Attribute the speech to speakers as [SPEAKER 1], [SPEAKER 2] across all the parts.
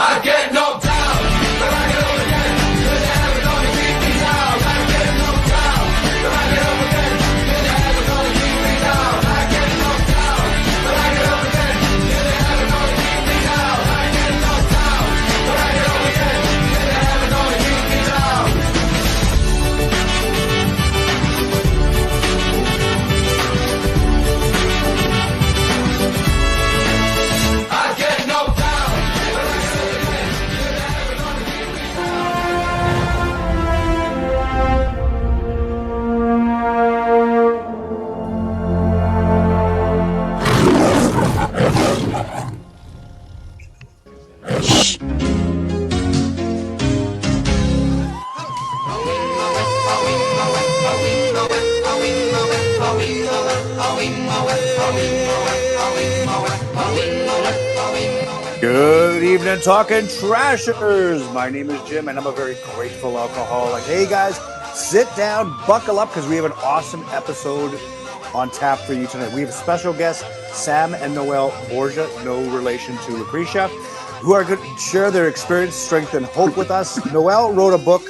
[SPEAKER 1] I get knocked down, but I get up again. You're never gonna keep me down. I get knocked down, but I get up again. You're never gonna keep me down. I get knocked down, but I get up again. You're never gonna keep me down. I get knocked down, but I get up again. You're never gonna keep me down. I get knocked down, but I get up again. You're never gonna keep me down.
[SPEAKER 2] Good evening, Talkin' Trashers. My name is Jim, and I'm a very grateful alcoholic. Hey, guys, sit down, buckle up, because we have an awesome episode on tap for you tonight. We have a special guest, Sam and Noelle Borgia, no relation to Lucretia, who are going to share their experience, strength, and hope with us. Noelle wrote a book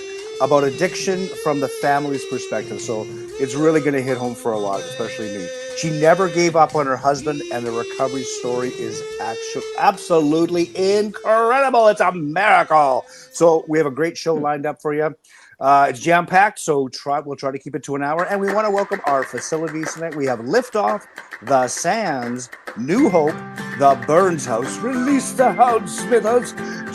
[SPEAKER 2] about addiction from the family's perspective, so it's really going to hit home for a lot, especially me. She never gave up on her husband, and the recovery story is actually absolutely incredible. It's a miracle. So we have a great show lined up for you. It's jam-packed, so we'll try to keep it to an hour. And we want to welcome our facilities tonight. We have Liftoff, The Sands, New Hope, The Burns House, Release the House, Smith House,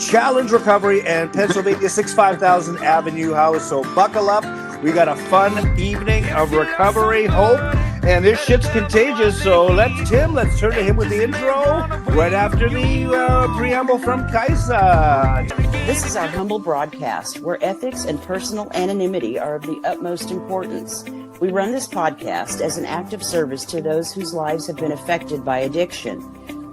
[SPEAKER 2] Challenge Recovery, and Pennsylvania 65000 Avenue House. So buckle up. We got a fun evening of recovery, hope, and this shit's contagious. So let's turn to him with the intro right after the preamble from Kaisa.
[SPEAKER 3] This is our humble broadcast where ethics and personal anonymity are of the utmost importance. We run this podcast as an act of service to those whose lives have been affected by addiction.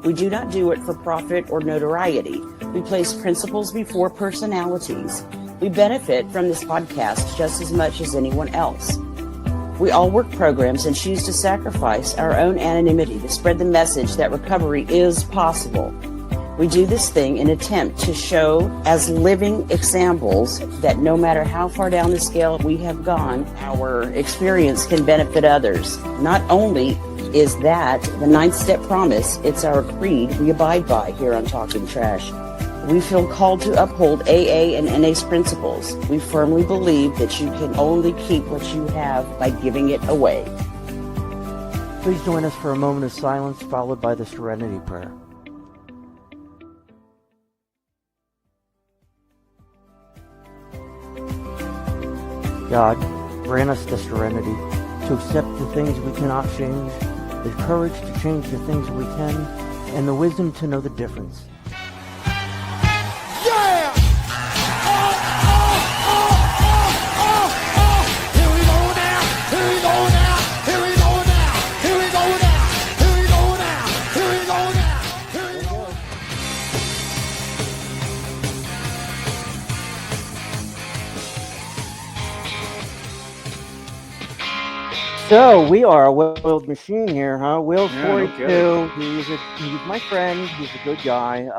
[SPEAKER 3] We do not do it for profit or notoriety. We place principles before personalities. We benefit from this podcast just as much as anyone else. We all work programs and choose to sacrifice our own anonymity to spread the message that recovery is possible. We do this thing in an attempt to show as living examples that no matter how far down the scale we have gone, our experience can benefit others. Not only is that the 9th step promise, it's our creed we abide by here on Talkin' Trash. We feel called to uphold AA and NA's principles. We firmly believe that you can only keep what you have by giving it away.
[SPEAKER 4] Please join us for a moment of silence followed by the Serenity Prayer. God, grant us the serenity to accept the things we cannot change, the courage to change the things we can, and the wisdom to know the difference. So we are a well-oiled machine here, huh? Will's 42.
[SPEAKER 2] No
[SPEAKER 4] He's my friend. He's a good guy.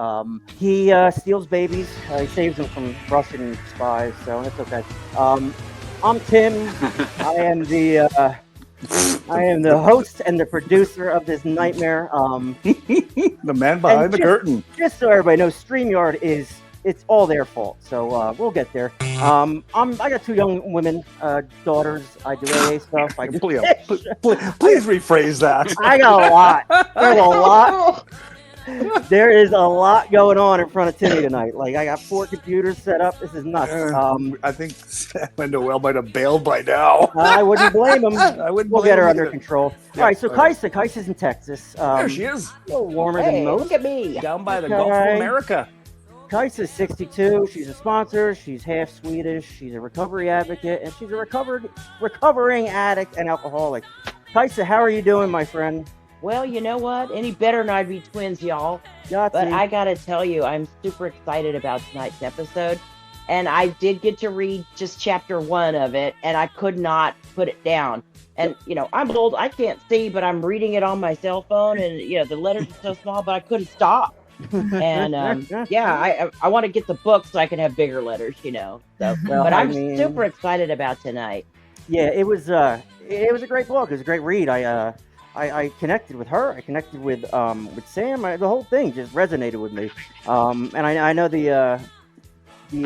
[SPEAKER 4] He steals babies. He saves them from Russian spies, so that's okay. I'm Tim. I am the host and the producer of this nightmare.
[SPEAKER 2] The man behind the curtain.
[SPEAKER 4] Just so everybody knows, StreamYard it's all their fault. So we'll get there. I got 2 young women, daughters. I do AA stuff.
[SPEAKER 2] Please rephrase that.
[SPEAKER 4] I got a lot. There's a lot. There is a lot going on in front of Timmy tonight. Like, I got 4 computers set up. This is nuts.
[SPEAKER 2] I think Sam and Noelle might have bailed by now.
[SPEAKER 4] I wouldn't blame them. We'll get her under control.
[SPEAKER 2] Yeah,
[SPEAKER 4] all right, so Kaisa's in Texas.
[SPEAKER 2] There she is.
[SPEAKER 4] A little warmer than most.
[SPEAKER 3] Look at me.
[SPEAKER 2] Down by the Gulf of America.
[SPEAKER 4] Kaisa's 62. She's a sponsor. She's half Swedish. She's a recovery advocate, and she's a recovering addict and alcoholic. Kaisa, how are you doing, my friend?
[SPEAKER 3] Well, you know what? Any better than I'd be twins, y'all.
[SPEAKER 4] Yahtzee.
[SPEAKER 3] But I gotta tell you, I'm super excited about tonight's episode. And I did get to read just chapter 1 of it, and I could not put it down. And, you know, I'm old, I can't see, but I'm reading it on my cell phone, and, you know, the letters are so small, but I couldn't stop. And yeah, I want to get the book so I can have bigger letters, So,
[SPEAKER 4] Well,
[SPEAKER 3] but
[SPEAKER 4] I
[SPEAKER 3] I'm
[SPEAKER 4] mean-
[SPEAKER 3] super excited about tonight.
[SPEAKER 4] Yeah, it was a great book. It was a great read. I connected with her. I connected with Sam. The whole thing just resonated with me. And I know the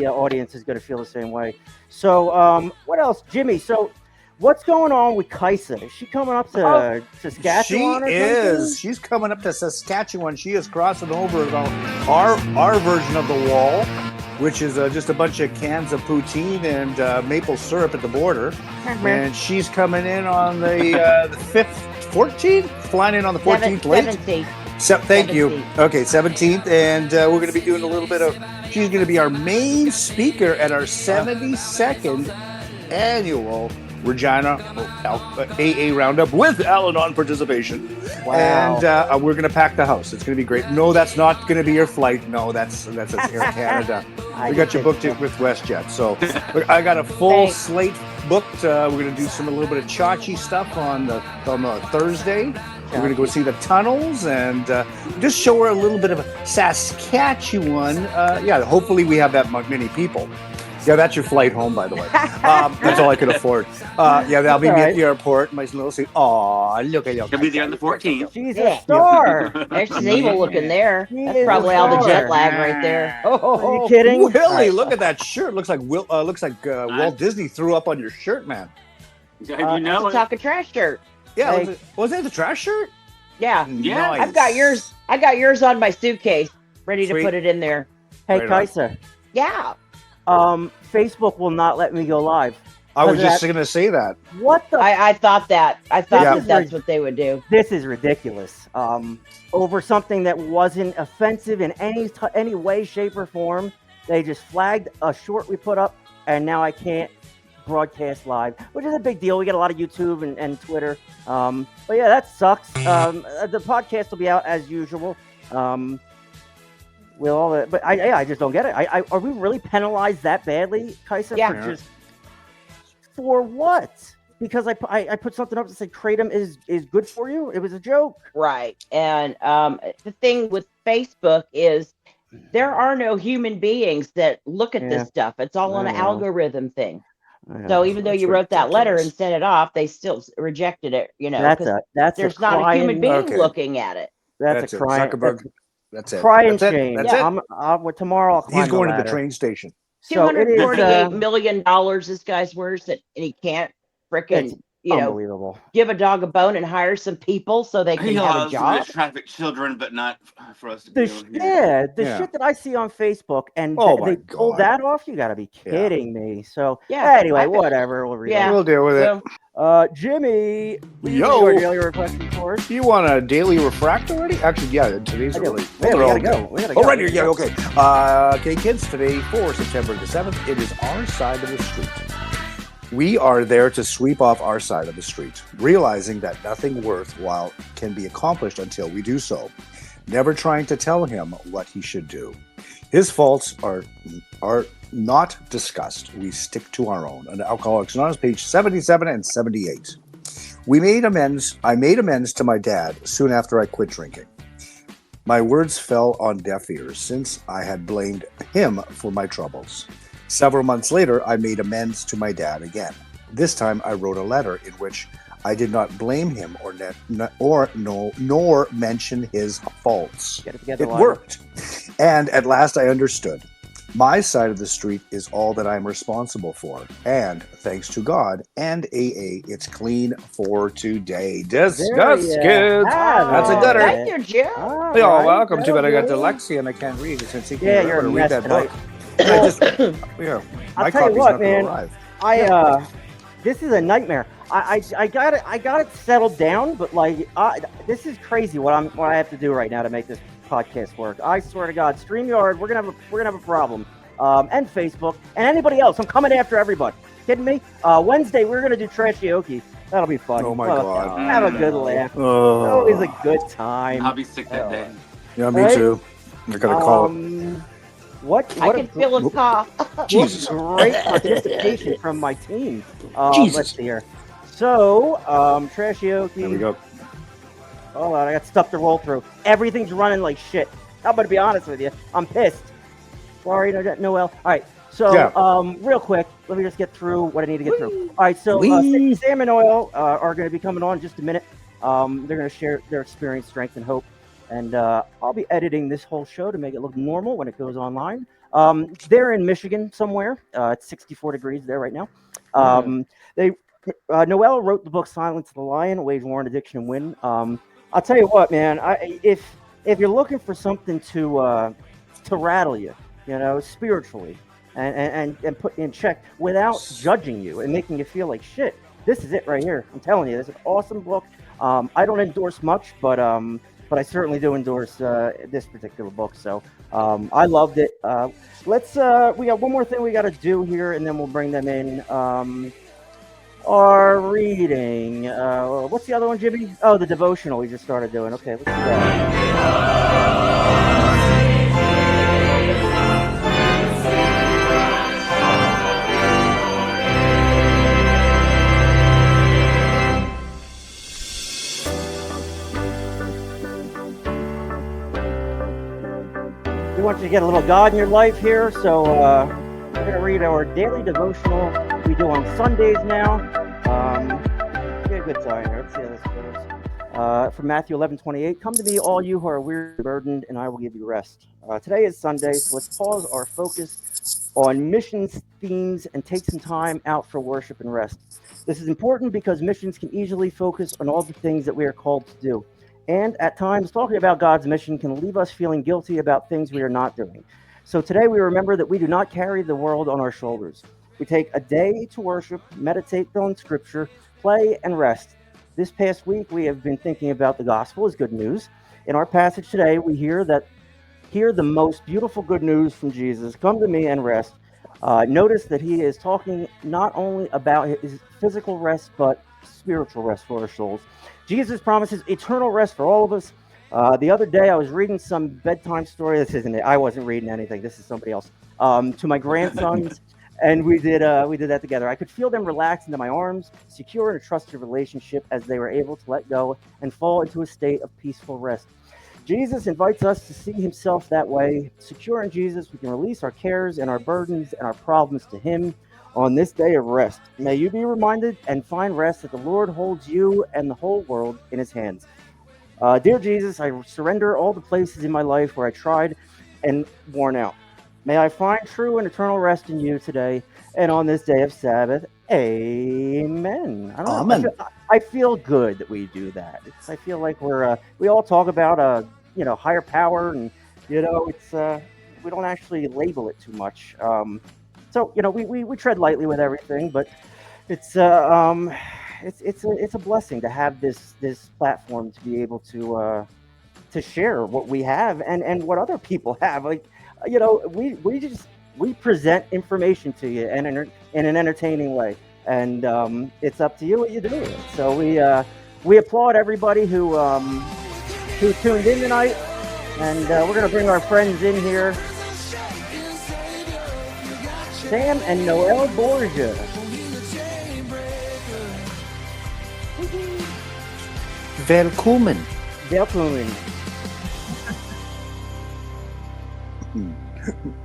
[SPEAKER 4] audience is going to feel the same way. So what else, Jimmy? So what's going on with Kaisa? Is she coming up to Saskatchewan?
[SPEAKER 2] She
[SPEAKER 4] or
[SPEAKER 2] is.
[SPEAKER 4] something?
[SPEAKER 2] She's coming up to Saskatchewan. She is crossing over our version of the wall, which is just a bunch of cans of poutine and maple syrup at the border. And she's coming in on the 5th, 14th, flying in on the 14th late.
[SPEAKER 3] 17th.
[SPEAKER 2] Thank you.
[SPEAKER 3] 17th.
[SPEAKER 2] Okay, 17th, and we're going to be doing a little bit of. She's going to be our main speaker at our 72nd annual Regina AA Roundup with Al-Anon participation.
[SPEAKER 4] Wow.
[SPEAKER 2] And we're going to pack the house. It's going to be great. No, that's not going to be your flight. No, that's Air Canada. We got you booked with WestJet. So I got a full
[SPEAKER 3] Thanks.
[SPEAKER 2] slate booked. We're going to do a little bit of Chachi stuff on the Thursday. We're going to go see the tunnels and just show her a little bit of Saskatchewan. Hopefully we have that many people. Yeah, that's your flight home, by the way. That's all I could afford. That'll be me at the airport. My little seat. Aw, look at you.
[SPEAKER 5] He'll be there on the 14th.
[SPEAKER 4] She's
[SPEAKER 3] Yeah.
[SPEAKER 4] a star.
[SPEAKER 3] There's evil looking there.
[SPEAKER 4] She
[SPEAKER 3] That's
[SPEAKER 4] is
[SPEAKER 3] probably
[SPEAKER 4] a
[SPEAKER 3] all the
[SPEAKER 4] star.
[SPEAKER 3] jet lag right there.
[SPEAKER 4] Are you kidding?
[SPEAKER 2] Willie, look at that shirt. Looks like Walt Disney threw up on your shirt, man.
[SPEAKER 5] You
[SPEAKER 3] It's
[SPEAKER 5] know
[SPEAKER 3] a
[SPEAKER 5] it.
[SPEAKER 3] Talkin Trash shirt.
[SPEAKER 2] Yeah,
[SPEAKER 4] Hey.
[SPEAKER 2] was that the trash shirt?
[SPEAKER 3] Yeah.
[SPEAKER 5] Yeah.
[SPEAKER 2] Nice.
[SPEAKER 3] I've got yours. I got yours on my suitcase, ready to
[SPEAKER 2] Sweet.
[SPEAKER 3] put it in there.
[SPEAKER 4] Hey,
[SPEAKER 2] Right on.
[SPEAKER 4] Kaisa.
[SPEAKER 3] Yeah.
[SPEAKER 4] Facebook will not let me go live.
[SPEAKER 2] I was
[SPEAKER 4] Because
[SPEAKER 2] just
[SPEAKER 4] that-
[SPEAKER 2] going to say that.
[SPEAKER 4] What the?
[SPEAKER 3] I thought that. I thought
[SPEAKER 2] Yeah.
[SPEAKER 3] that that's what they would do.
[SPEAKER 4] This is ridiculous. Over something that wasn't offensive in any way, shape, or form. They just flagged a short we put up, and now I can't broadcast live, which is a big deal. We get a lot of YouTube and Twitter. But yeah, that sucks. The podcast will be out as usual. With all that, but I just don't get it. Are we really penalized that badly, Kaisa?
[SPEAKER 3] Yeah.
[SPEAKER 4] For what? Because I put something up that said kratom is good for you. It was a joke.
[SPEAKER 3] Right. And the thing with Facebook is there are no human beings that look at
[SPEAKER 4] Yeah.
[SPEAKER 3] this stuff. It's all an
[SPEAKER 4] I know.
[SPEAKER 3] algorithm thing.
[SPEAKER 4] Yeah.
[SPEAKER 3] So even though
[SPEAKER 2] That's
[SPEAKER 3] you wrote that letter
[SPEAKER 2] ridiculous.
[SPEAKER 3] and sent it off, they still rejected it.
[SPEAKER 4] That's
[SPEAKER 3] there's
[SPEAKER 4] a
[SPEAKER 3] not a
[SPEAKER 4] crying,
[SPEAKER 3] human being
[SPEAKER 2] Okay.
[SPEAKER 3] looking at it.
[SPEAKER 4] That's a crying.
[SPEAKER 2] Zuckerberg. That's it.
[SPEAKER 4] Crying
[SPEAKER 2] That's it.
[SPEAKER 4] shame.
[SPEAKER 2] That's
[SPEAKER 3] Yeah.
[SPEAKER 2] it.
[SPEAKER 4] Tomorrow I'll climb
[SPEAKER 2] He's going
[SPEAKER 4] the
[SPEAKER 2] to the
[SPEAKER 4] ladder.
[SPEAKER 2] train station.
[SPEAKER 4] So it is
[SPEAKER 3] $248 million this guy's worth, and he can't frickin'
[SPEAKER 4] It's unbelievable.
[SPEAKER 3] give a dog a bone and hire some people so they can
[SPEAKER 5] He
[SPEAKER 3] have a
[SPEAKER 5] allows
[SPEAKER 3] job.
[SPEAKER 5] to traffic children, but not for us to
[SPEAKER 4] The
[SPEAKER 5] be
[SPEAKER 4] sh-
[SPEAKER 5] able to hear.
[SPEAKER 4] the
[SPEAKER 2] Yeah.
[SPEAKER 4] shit that I see on Facebook, and
[SPEAKER 2] Oh my
[SPEAKER 4] they pulled
[SPEAKER 2] God.
[SPEAKER 4] that off. You got to be
[SPEAKER 2] Yeah.
[SPEAKER 4] kidding me. So
[SPEAKER 3] Yeah,
[SPEAKER 4] anyway,
[SPEAKER 3] I could-
[SPEAKER 4] whatever. We'll read
[SPEAKER 3] Yeah.
[SPEAKER 2] We'll deal with it.
[SPEAKER 3] So,
[SPEAKER 4] Jimmy, will you
[SPEAKER 2] Yo.
[SPEAKER 4] do our daily reflection for us?
[SPEAKER 2] Do you want a daily refract already? Actually, yeah, today's
[SPEAKER 4] I do.
[SPEAKER 2] early.
[SPEAKER 4] Yeah, we
[SPEAKER 2] They're all
[SPEAKER 4] gotta go.
[SPEAKER 2] good.
[SPEAKER 4] We gotta
[SPEAKER 2] Oh,
[SPEAKER 4] go.
[SPEAKER 2] right here. Yeah, okay. Okay, kids, today for September the 7th, it is our side of the street. We are there to sweep off our side of the street, realizing that nothing worthwhile can be accomplished until we do so, never trying to tell him what he should do. His faults are not discussed. We stick to our own. On Alcoholics Anonymous, page 77 and 78. I made amends to my dad soon after I quit drinking. My words fell on deaf ears since I had blamed him for my troubles. Several months later, I made amends to my dad again. This time, I wrote a letter in which I did not blame him nor mention his faults.
[SPEAKER 4] Get it together,
[SPEAKER 2] It
[SPEAKER 4] Lila.
[SPEAKER 2] worked. And at last I understood. My side of the street is all that I'm responsible for. And thanks to God and AA, it's clean for today. Discuss,
[SPEAKER 4] you
[SPEAKER 2] kids.
[SPEAKER 4] have
[SPEAKER 2] That's a
[SPEAKER 4] it.
[SPEAKER 2] gooder.
[SPEAKER 3] Thank you, Jim.
[SPEAKER 4] All
[SPEAKER 2] You're
[SPEAKER 4] right,
[SPEAKER 2] welcome. Too bad I got
[SPEAKER 4] Jimmy.
[SPEAKER 2] dyslexia and I can't read since he
[SPEAKER 4] Yeah,
[SPEAKER 2] can't
[SPEAKER 4] you're a
[SPEAKER 2] remember to read
[SPEAKER 4] mess
[SPEAKER 2] that
[SPEAKER 4] tonight.
[SPEAKER 2] book. I just, yeah, my
[SPEAKER 4] I'll tell you
[SPEAKER 2] copy's
[SPEAKER 4] what,
[SPEAKER 2] not
[SPEAKER 4] man.
[SPEAKER 2] going to arrive.
[SPEAKER 4] This is a nightmare. I got it settled down, but like this is crazy what I have to do right now to make this podcast work. I swear to God, StreamYard, we're gonna have a problem. And Facebook and anybody else. I'm coming after everybody. Kidding me? Wednesday we're gonna do Trashioki. That'll be fun.
[SPEAKER 2] Oh my God.
[SPEAKER 4] Have a good laugh.
[SPEAKER 2] Oh,
[SPEAKER 4] Always a good time.
[SPEAKER 5] I'll be sick that day.
[SPEAKER 2] yeah, me
[SPEAKER 4] Right?
[SPEAKER 2] too. I gotta call it.
[SPEAKER 4] What
[SPEAKER 3] I
[SPEAKER 4] a
[SPEAKER 3] can feel his cough.
[SPEAKER 2] Jesus.
[SPEAKER 4] great participation from my team.
[SPEAKER 2] Jesus.
[SPEAKER 4] Let's see here. So, Trashioki.
[SPEAKER 2] There we go.
[SPEAKER 4] Hold on, I got stuff to roll through. Everything's running like shit. I'm gonna be honest with you. I'm pissed. Sorry, Noelle. All right. So,
[SPEAKER 2] Yeah.
[SPEAKER 4] real quick, let me just get through what I need to get through. All right. So,
[SPEAKER 2] Whee!
[SPEAKER 4] Sam and Noelle are going to be coming on in just a minute. They're going to share their experience, strength, and hope. And I'll be editing this whole show to make it look normal when it goes online. They're in Michigan somewhere. It's 64 degrees there right now. They Noelle wrote the book Silence of the Lion: Wage War on Addiction and Win. I'll tell you what, man. If you're looking for something to rattle you, spiritually, and put you in check without judging you and making you feel like shit, this is it right here. I'm telling you, this is an awesome book. I don't endorse much, but I certainly do endorse this particular book. So I loved it. We got one more thing we got to do here, and then we'll bring them in. Our reading. What's the other one, Jimmy? Oh, the devotional we just started doing. Okay, let's do that. We want you to get a little God in your life here, so we're going to read our daily devotional we do on Sundays now. Get a good time here. Let's see how this goes. From Matthew 11:28, come to me, all you who are weary and burdened, and I will give you rest. Today is Sunday, so let's pause our focus on missions themes and take some time out for worship and rest. This is important because missions can easily focus on all the things that we are called to do. And at times, talking about God's mission can leave us feeling guilty about things we are not doing. So today we remember that we do not carry the world on our shoulders. We take a day to worship, meditate on Scripture, play, and rest. This past week, we have been thinking about the gospel as good news. In our passage today, we hear the most beautiful good news from Jesus. Come to me and rest. Notice that he is talking not only about his physical rest, but spiritual rest for our souls. Jesus promises eternal rest for all of us. The other day, I was reading some bedtime story. This isn't it. I wasn't reading anything. This is somebody else. To my grandsons, and we did that together. I could feel them relax into my arms, secure in a trusted relationship as they were able to let go and fall into a state of peaceful rest. Jesus invites us to see himself that way. Secure in Jesus, we can release our cares and our burdens and our problems to him on this day of rest. May you be reminded and find rest that the Lord holds you and the whole world in his hands. Dear Jesus, I surrender all the places in my life where I tried and worn out. May I find true and eternal rest in you today and on this day of Sabbath. Amen. I don't
[SPEAKER 2] Amen.
[SPEAKER 4] know. I feel good that we do that. I feel like we all talk about higher power, and it's we don't actually label it too much. So we tread lightly with everything, but it's a blessing to have this platform to be able to share what we have and what other people have. Like we present information to you in an entertaining way, and it's up to you what you do with it. So we applaud everybody who tuned in tonight, and we're gonna bring our friends in here. Sam and Noelle Borgia.
[SPEAKER 2] Welcome.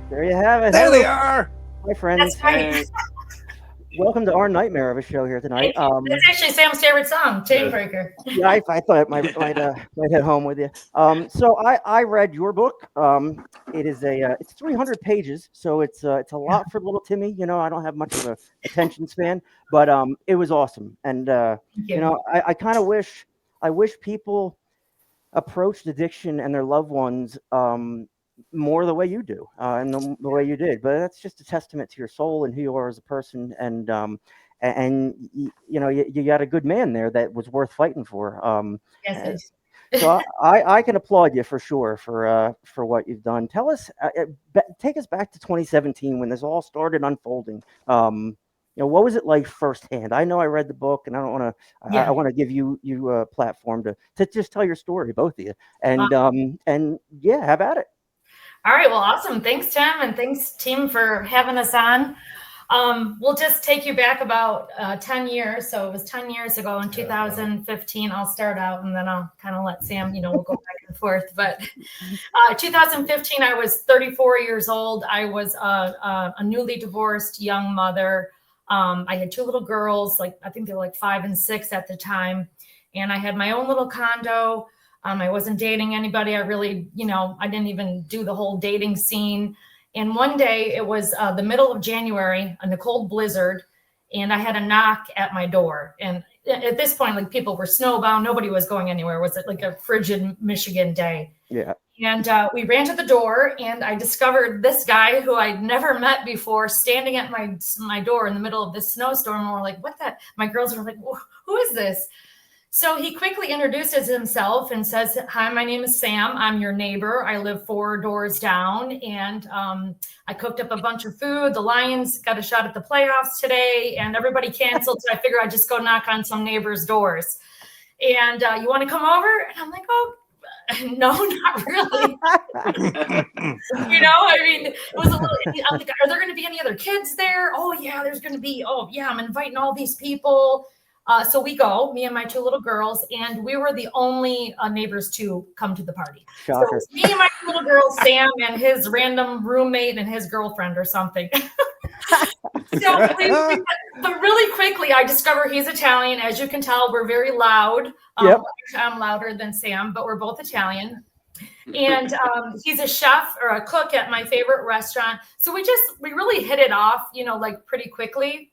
[SPEAKER 4] There you have it.
[SPEAKER 2] There they are.
[SPEAKER 4] Hi, friends.
[SPEAKER 6] That's right.
[SPEAKER 4] Welcome to our nightmare of a show here tonight.
[SPEAKER 6] That's actually Sam's favorite song, Chainbreaker.
[SPEAKER 4] Yeah, I thought it might hit home with you. So I read your book. It's 300 pages, so it's a lot for little Timmy. I don't have much of a attention span, but it was awesome. And I kind of wish people approached addiction and their loved ones more the way you do, and the way you did. But that's just a testament to your soul and who you are as a person. And you got a good man there that was worth fighting for.
[SPEAKER 6] Yes.
[SPEAKER 4] So I can applaud you for sure for what you've done. Tell us, take us back to 2017 when this all started unfolding. What was it like firsthand? I know I read the book, and I don't want to.
[SPEAKER 6] Yeah.
[SPEAKER 4] I want to give you a platform to just tell your story, both of you. And yeah, how about it?
[SPEAKER 6] All right. Well, awesome. Thanks, Tim, and thanks, team, for having us on. We'll just take you back about 10 years. So it was 10 years ago in 2015. I'll start out and then I'll kind of let Sam, we'll go back and forth. But 2015, I was 34 years old. I was a newly divorced young mother. I had 2 little girls, I think they were 5 and 6 at the time. And I had my own little condo. I wasn't dating anybody. I really, I didn't even do the whole dating scene. And one day it was the middle of January, a cold blizzard, and I had a knock at my door. And at this point, people were snowbound. Nobody was going anywhere. It was a frigid Michigan day.
[SPEAKER 4] Yeah.
[SPEAKER 6] And we ran to the door, and I discovered this guy who I'd never met before standing at my door in the middle of this snowstorm. And we're like, what the? My girls were like, who is this? So he quickly introduces himself and says, hi, my name is Sam. I'm your neighbor. I live 4 doors down, and I cooked up a bunch of food. The Lions got a shot at the playoffs today, and everybody canceled. So I figured I'd just go knock on some neighbors' doors. And you want to come over? And I'm like, oh, no, not really. It was a little, I'm like, are there going to be any other kids there? Oh, yeah, there's going to be. Oh, yeah, I'm inviting all these people. So we go, me and my 2 little girls, and we were the only neighbors to come to the party.
[SPEAKER 4] Shocker.
[SPEAKER 6] So me and my 2 little girls, Sam and his random roommate and his girlfriend or something. But really quickly, I discover he's Italian. As you can tell, we're very loud.
[SPEAKER 4] Yep.
[SPEAKER 6] I'm louder than Sam, but we're both Italian. And he's a chef or a cook at my favorite restaurant. So we really hit it off, pretty quickly.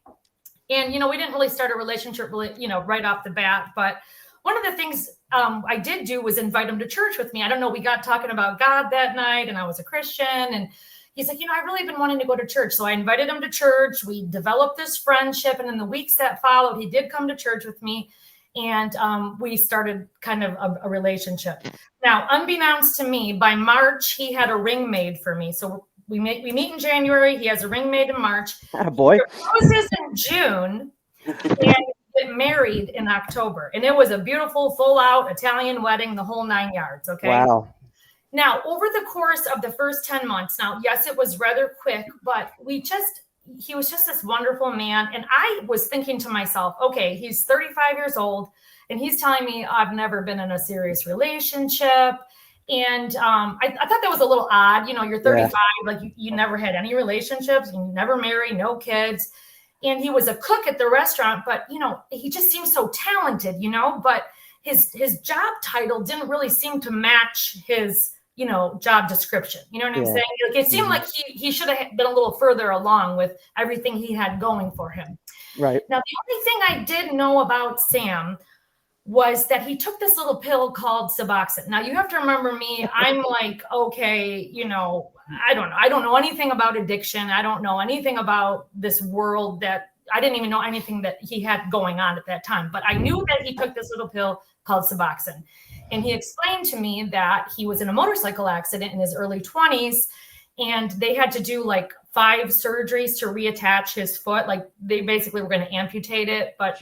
[SPEAKER 6] And, we didn't really start a relationship, right off the bat. But one of the things I did do was invite him to church with me. I don't know. We got talking about God that night, and I was a Christian. And he's like, I've really been wanting to go to church. So I invited him to church. We developed this friendship. And in the weeks that followed, he did come to church with me. And we started kind of a relationship. Now, unbeknownst to me, by March, he had a ring made for me. So we meet in January. He has a ring made in March.
[SPEAKER 4] Boy.
[SPEAKER 6] He proposes in June and get married in October. And it was a beautiful, full-out Italian wedding, the whole 9 yards, okay?
[SPEAKER 4] Wow.
[SPEAKER 6] Now, over the course of the first 10 months, now, yes, it was rather quick, but he was just this wonderful man. And I was thinking to myself, okay, he's 35 years old, and he's telling me I've never been in a serious relationship. And I thought that was a little odd. You're 35, you never had any relationships, you never married, no kids. And he was a cook at the restaurant, but, he just seemed so talented, but his job title didn't really seem to match his, job description. You know what I'm saying? It seemed like he should have been a little further along with everything he had going for him.
[SPEAKER 4] Right.
[SPEAKER 6] Now, the only thing I did know about Sam was that he took this little pill called Suboxone. Now, you have to remember me. I'm like, okay, I don't know. I don't know anything about addiction. I don't know anything about this world that I didn't even know anything that he had going on at that time. But I knew that he took this little pill called Suboxone. And he explained to me that he was in a motorcycle accident in his early 20s. And they had to do 5 surgeries to reattach his foot. They basically were going to amputate it, but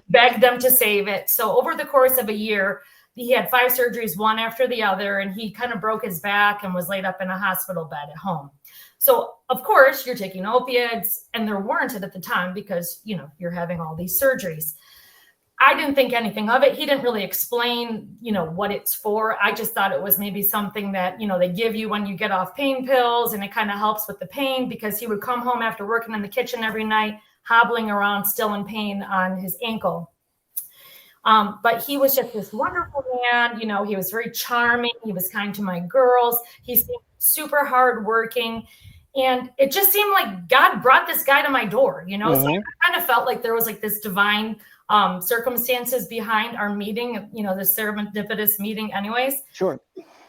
[SPEAKER 6] begged them to save it. So over the course of a year, he had 5 surgeries, one after the other, and he kind of broke his back and was laid up in a hospital bed at home. So of course you're taking opiates, and they're warranted at the time because, you're having all these surgeries. I didn't think anything of it. He didn't really explain, what it's for. I just thought it was maybe something that, they give you when you get off pain pills, and it kind of helps with the pain, because he would come home after working in the kitchen every night, hobbling around, still in pain on his ankle. But he was just this wonderful man. He was very charming. He was kind to my girls. He seemed super hardworking. And it just seemed like God brought this guy to my door, So I kind of felt like there was this divine circumstances behind our meeting, the serendipitous meeting anyways.
[SPEAKER 4] Sure.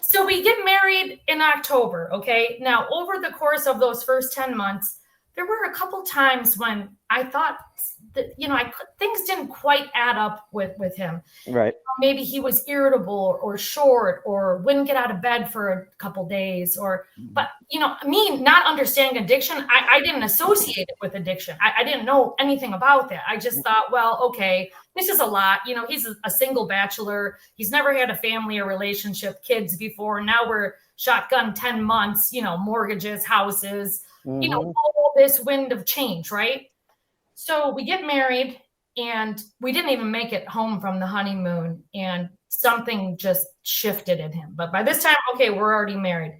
[SPEAKER 6] So we get married in October. Okay. Now, over the course of those first 10 months, there were a couple times when I thought that, things didn't quite add up with him.
[SPEAKER 4] Right.
[SPEAKER 6] Maybe he was irritable or short or wouldn't get out of bed for a couple days but me not understanding addiction, I didn't associate it with addiction. I didn't know anything about that. I just thought, well, okay, this is a lot. He's a single bachelor. He's never had a family or relationship, kids before. Now we're shotgun 10 months, mortgages, houses, you know, all this wind of change, right? So we get married, and we didn't even make it home from the honeymoon, and something just shifted in him. But by this time, okay, we're already married.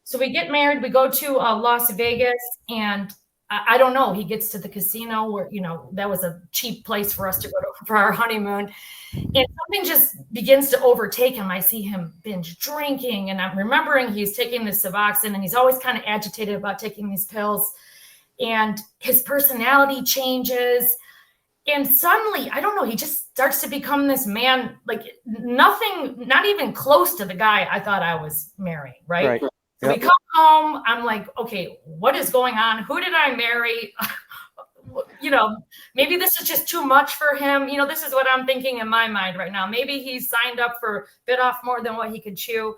[SPEAKER 6] So we get married, we go to Las Vegas, and I don't know, he gets to the casino where, you know, that was a cheap place for us to go to for our honeymoon. And something just begins to overtake him. I see him binge drinking, and I'm remembering he's taking this Suboxone, and he's always kind of agitated about taking these pills. And his personality changes. And suddenly, I don't know, he just starts to become this man, like nothing, not even close to the guy I thought I was marrying, right? So we come home, I'm like, okay, what is going on? Who did I marry? You know, maybe this is just too much for him. You know, this is what I'm thinking in my mind right now. Maybe he's signed up for bit off more than what he could chew.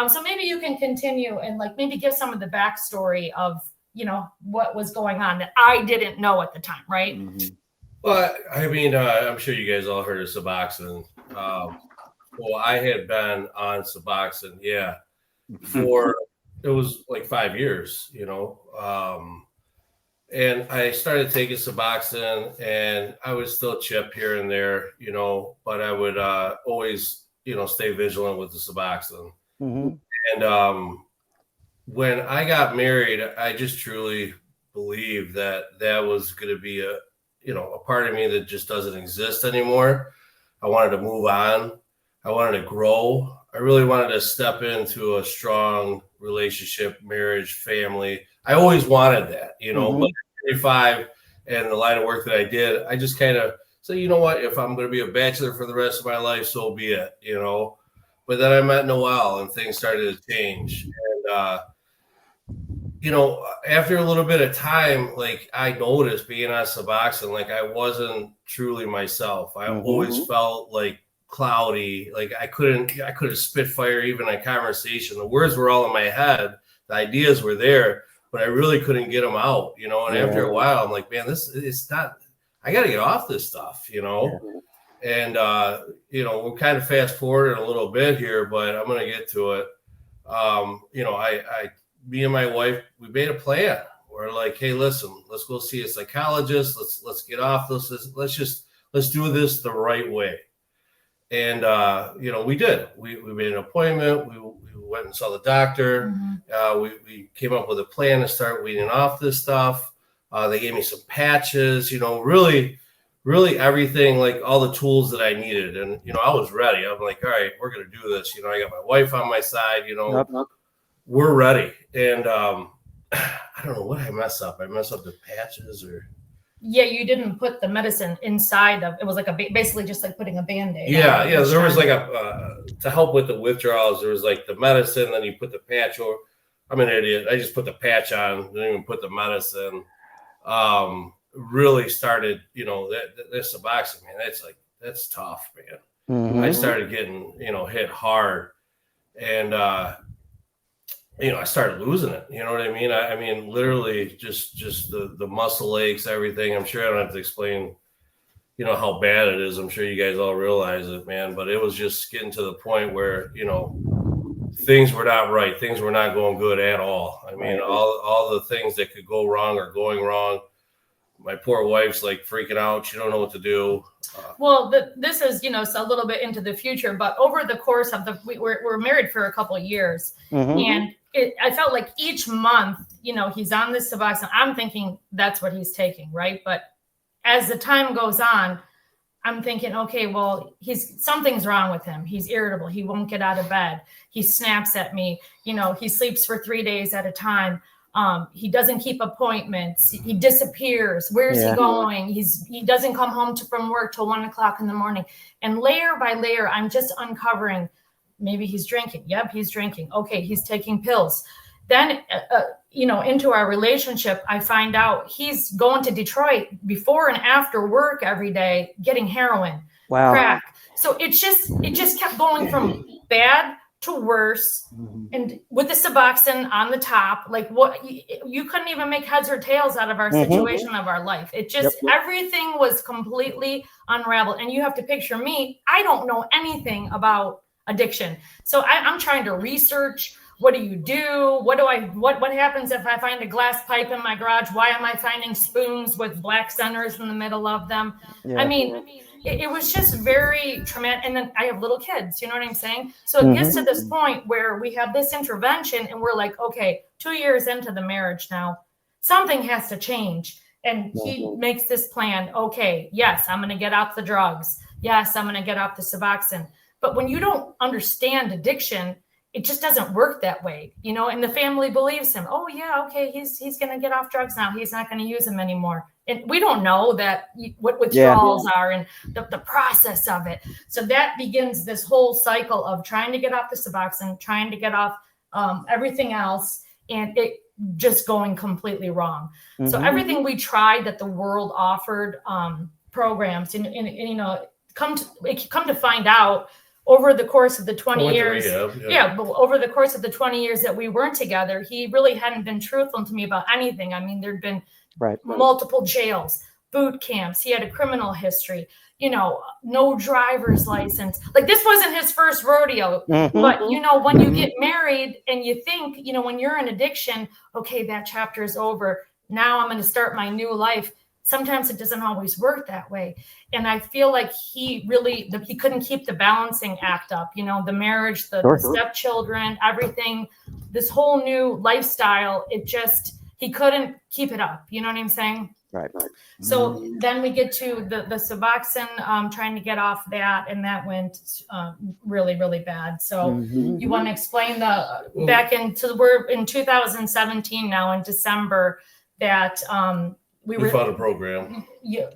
[SPEAKER 6] So maybe you can continue and like maybe give some of the backstory of, you know, what was going on that I didn't know at the time, right?
[SPEAKER 7] Well, I mean, I'm sure you guys all heard of Suboxone. Well, I had been on Suboxone, for it was like 5 years, you know. And I started taking Suboxone, and I would still chip here and there, you know, but I would always, you know, stay vigilant with the Suboxone. And when I got married, I just truly believed that that was going to be a, you know, a part of me that just doesn't exist anymore. I wanted to move on. I wanted to grow. I really wanted to step into a strong relationship, marriage, family. I always wanted that, you know, but at 35 and the line of work that I did, I just kind of said, you know what, if I'm going to be a bachelor for the rest of my life, so be it, you know. But then I met Noelle and things started to change. And, you know, after a little bit of time, like I noticed being on Suboxone, like I wasn't truly myself. I always felt like cloudy, like I couldn't spit fire even in conversation. The words were all in my head, the ideas were there, but I really couldn't get them out, you know. And after a while, I'm like, man, this is not. I got to get off this stuff, you know. And you know, we'll kind of fast forward a little bit here, but I'm gonna get to it. You know, me and my wife, we made a plan. We're like, hey, listen, let's go see a psychologist. Let's get off this. Let's do this the right way. And you know, we did. We made an appointment. We went and saw the doctor. We came up with a plan to start weaning off this stuff. They gave me some patches. You know, really everything, like all the tools that I needed. And you know, I was ready. I'm like, all right, we're gonna do this. You know, I got my wife on my side. You know, we're ready. And I don't know what I messed up. I messed up the patches or.
[SPEAKER 6] Yeah, you didn't put the medicine inside of it. Was like basically just like putting a Band-Aid.
[SPEAKER 7] Yeah. There was like to help with the withdrawals. There was like the medicine, then you put the patch over. I'm an idiot. I just put the patch on, didn't even put the medicine. Really started, you know, that Suboxone, man. That's tough, man. I started getting, you know, hit hard, and you know, I started losing it. You know what I mean? I mean, literally just the muscle aches, everything. I'm sure I don't have to explain, you know, how bad it is. I'm sure you guys all realize it, man. But it was just getting to the point where, you know, things were not right. Things were not going good at all. I mean, all the things that could go wrong are going wrong. My poor wife's like freaking out. She don't know what to do.
[SPEAKER 6] Well, this is, you know, a little bit into the future, but over the course of we're married for a couple of years, and I felt like each month, you know, he's on this Suboxone. I'm thinking that's what he's taking, right? But as the time goes on, I'm thinking, okay, well, something's wrong with him. He's irritable. He won't get out of bed. He snaps at me. You know, he sleeps for 3 days at a time. He doesn't keep appointments. He disappears. Where's he going? He doesn't come home from work till 1 o'clock in the morning. And layer by layer, I'm just uncovering, maybe he's drinking. Yep, he's drinking. Okay, he's taking pills. Then, you know, into our relationship, I find out he's going to Detroit before and after work every day, getting heroin, crack. So it just kept going from bad to worse, and with the Suboxone on the top, like what you couldn't even make heads or tails out of our situation of our life. It just everything was completely unraveled. And you have to picture me, I don't know anything about addiction, so I'm trying to research what do you do? What happens if I find a glass pipe in my garage? Why am I finding spoons with black centers in the middle of them?
[SPEAKER 4] Yeah.
[SPEAKER 6] I mean, it was just very traumatic. And then I have little kids, you know what I'm saying? So it gets to this point where we have this intervention and we're like, okay, 2 years into the marriage now, something has to change. And he makes this plan. Okay, yes, I'm going to get off the drugs. Yes, I'm going to get off the Suboxone. But when you don't understand addiction, it just doesn't work that way, you know, and the family believes him. Oh yeah, okay, he's going to get off drugs now. He's not going to use them anymore. And we don't know that what withdrawals are and the process of it. So that begins this whole cycle of trying to get off the Suboxone, trying to get off everything else, and it just going completely wrong. So everything we tried that the world offered, programs, and you know, come to find out over the course of the 20 years, but over the course of the 20 years that we weren't together, he really hadn't been truthful to me about anything. I mean, there'd been multiple jails, boot camps. He had a criminal history, you know, no driver's license. Like, this wasn't his first rodeo. But, you know, when you get married and you think, you know, when you're in addiction, okay, that chapter is over. Now I'm going to start my new life. Sometimes it doesn't always work that way. And I feel like he couldn't keep the balancing act up, you know, the marriage, the stepchildren, everything, this whole new lifestyle. He couldn't keep it up. You know what I'm saying?
[SPEAKER 4] Right.
[SPEAKER 6] So then we get to the Suboxone, trying to get off that. And that went really, really bad. So you want to explain we're in 2017 now in December that, we found
[SPEAKER 7] a program.
[SPEAKER 6] You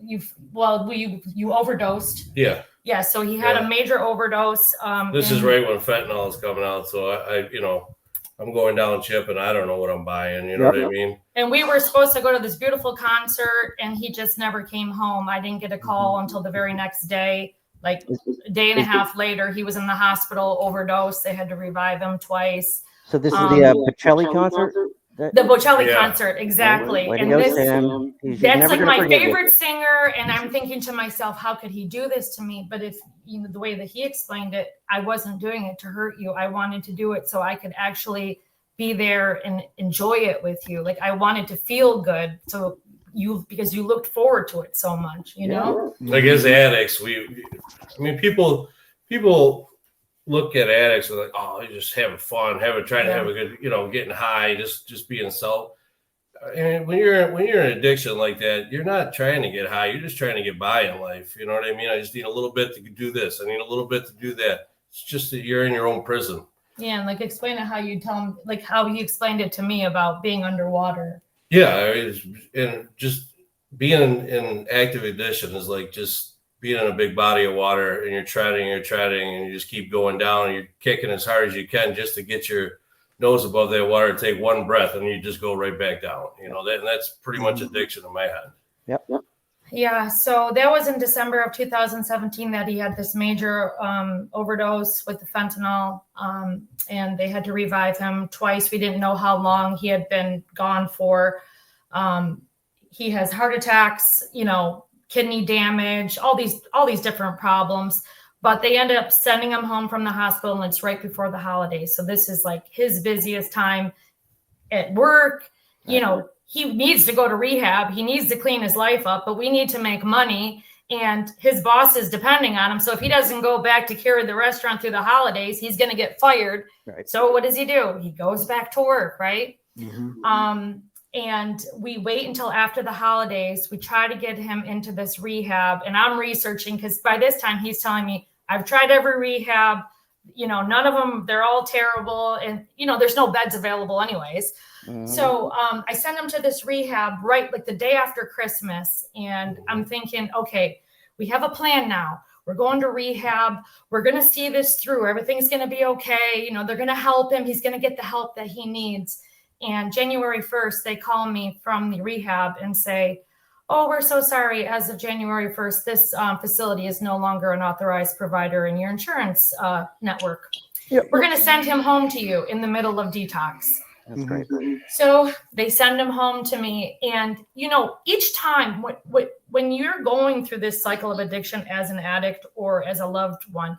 [SPEAKER 6] overdosed.
[SPEAKER 7] Yeah.
[SPEAKER 6] Yeah. So he had a major overdose.
[SPEAKER 7] This is right when fentanyl is coming out. So I'm going down chip and I don't know what I'm buying. You know what I mean? And we were supposed to go to this beautiful concert and he just never came home. I didn't get a call until the very next day. Like a day and a half later, he was in the hospital, overdosed. They had to revive him twice.
[SPEAKER 4] So this is the Bocelli concert?
[SPEAKER 6] The Bocelli concert, exactly. And that's like my favorite singer. And I'm thinking to myself, how could he do this to me? But if, you know, the way that he explained it, I wasn't doing it to hurt you. I wanted to do it so I could actually be there and enjoy it with you. Like, I wanted to feel good. So because you looked forward to it so much, you know?
[SPEAKER 7] Like, as addicts, people look at addicts and like, oh, you're just having fun, trying to have a good, you know, getting high, just being self. And when you're in addiction like that, you're not trying to get high. You're just trying to get by in life. You know what I mean? I just need a little bit to do this. I need a little bit to do that. It's just that you're in your own prison.
[SPEAKER 6] Yeah, and like explain it how you tell him, like how he explained it to me about being underwater.
[SPEAKER 7] Yeah, and just being in active addiction is like just being in a big body of water and you're treading and you just keep going down and you're kicking as hard as you can just to get your nose above that water, take one breath and you just go right back down. You know, that's pretty much addiction in my head.
[SPEAKER 4] Yep.
[SPEAKER 6] Yeah. So that was in December of 2017 that he had this major overdose with the fentanyl, and they had to revive him twice. We didn't know how long he had been gone for. He has heart attacks, you know, kidney damage, all these different problems, but they ended up sending him home from the hospital, and it's right before the holidays. So this is like his busiest time at work. You know, he needs to go to rehab. He needs to clean his life up, but we need to make money, and his boss is depending on him. So if he doesn't go back to carry the restaurant through the holidays, he's going to get fired. Right. So what does he do? He goes back to work, right? And we wait until after the holidays. We try to get him into this rehab, and I'm researching because by this time he's telling me, I've tried every rehab, you know, none of them, they're all terrible. And, you know, there's no beds available anyways. So I send him to this rehab right like the day after Christmas. And I'm thinking, okay, we have a plan now. We're going to rehab. We're going to see this through. Everything's going to be okay. You know, they're going to help him. He's going to get the help that he needs. And January 1st, they call me from the rehab and say, oh, we're so sorry. As of January 1st, this facility is no longer an authorized provider in your insurance network. We're going to send him home to you in the middle of detox.
[SPEAKER 4] That's great.
[SPEAKER 6] So they send him home to me. And, you know, each time when you're going through this cycle of addiction as an addict or as a loved one,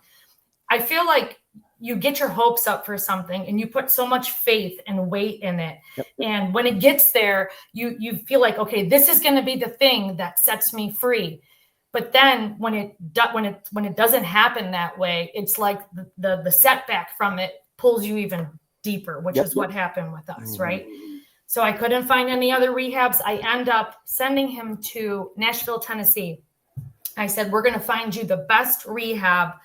[SPEAKER 6] I feel like you get your hopes up for something and you put so much faith and weight in it.
[SPEAKER 4] Yep.
[SPEAKER 6] And when it gets there, you feel like, okay, this is going to be the thing that sets me free. But then when it doesn't happen that way, it's like the setback from it pulls you even deeper, which is what happened with us, right? So I couldn't find any other rehabs. I end up sending him to Nashville, Tennessee. I said, we're going to find you the best rehab.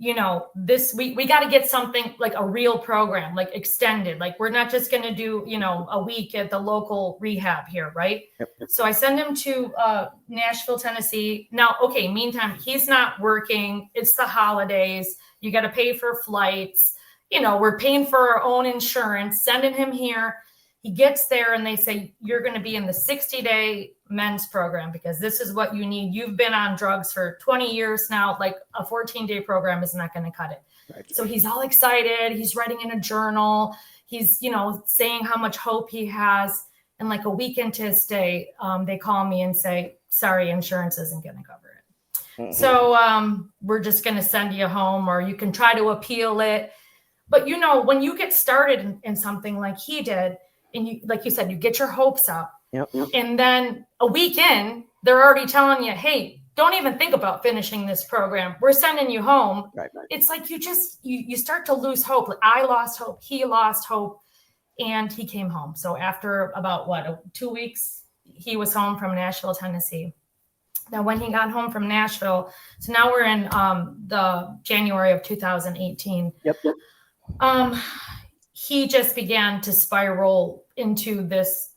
[SPEAKER 6] You know, we got to get something like a real program, like extended. Like we're not just going to do, you know, a week at the local rehab here, right?
[SPEAKER 4] Yep.
[SPEAKER 6] So I send him to Nashville, Tennessee. Now, okay, meantime, he's not working. It's the holidays. You got to pay for flights. You know, we're paying for our own insurance, sending him here. He gets there and they say, you're going to be in the 60-day men's program because this is what you need. You've been on drugs for 20 years now. Like a 14-day program is not going to cut it. Right. So he's all excited. He's writing in a journal. He's, you know, saying how much hope he has. And like a week into his stay, they call me and say, sorry, insurance isn't going to cover it. Mm-hmm. So we're just going to send you home, or you can try to appeal it. But, you know, when you get started in something like he did, and you, like you said, you get your hopes up.
[SPEAKER 4] Yep.
[SPEAKER 6] And then a week in, they're already telling you, hey, don't even think about finishing this program. We're sending you home.
[SPEAKER 4] Right.
[SPEAKER 6] It's like you start to lose hope. Like I lost hope. He lost hope. And he came home. So after about 2 weeks, he was home from Nashville, Tennessee. Now, when he got home from Nashville, so now we're in the January of 2018.
[SPEAKER 4] Yep.
[SPEAKER 6] He just began to spiral into this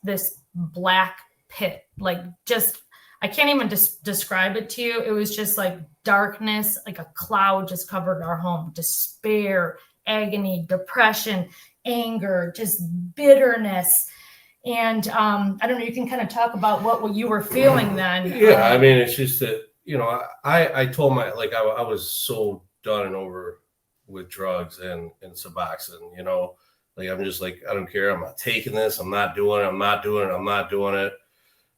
[SPEAKER 6] black pit. Like just, I can't even describe it to you. It was just like darkness, like a cloud just covered our home. Despair, agony, depression, anger, just bitterness. And I don't know, you can kind of talk about what you were feeling then.
[SPEAKER 7] Yeah, I mean, it's just that, you know, I told I was so done and over with drugs and Suboxone, you know. Like, I'm just like, I don't care. I'm not taking this. I'm not doing it.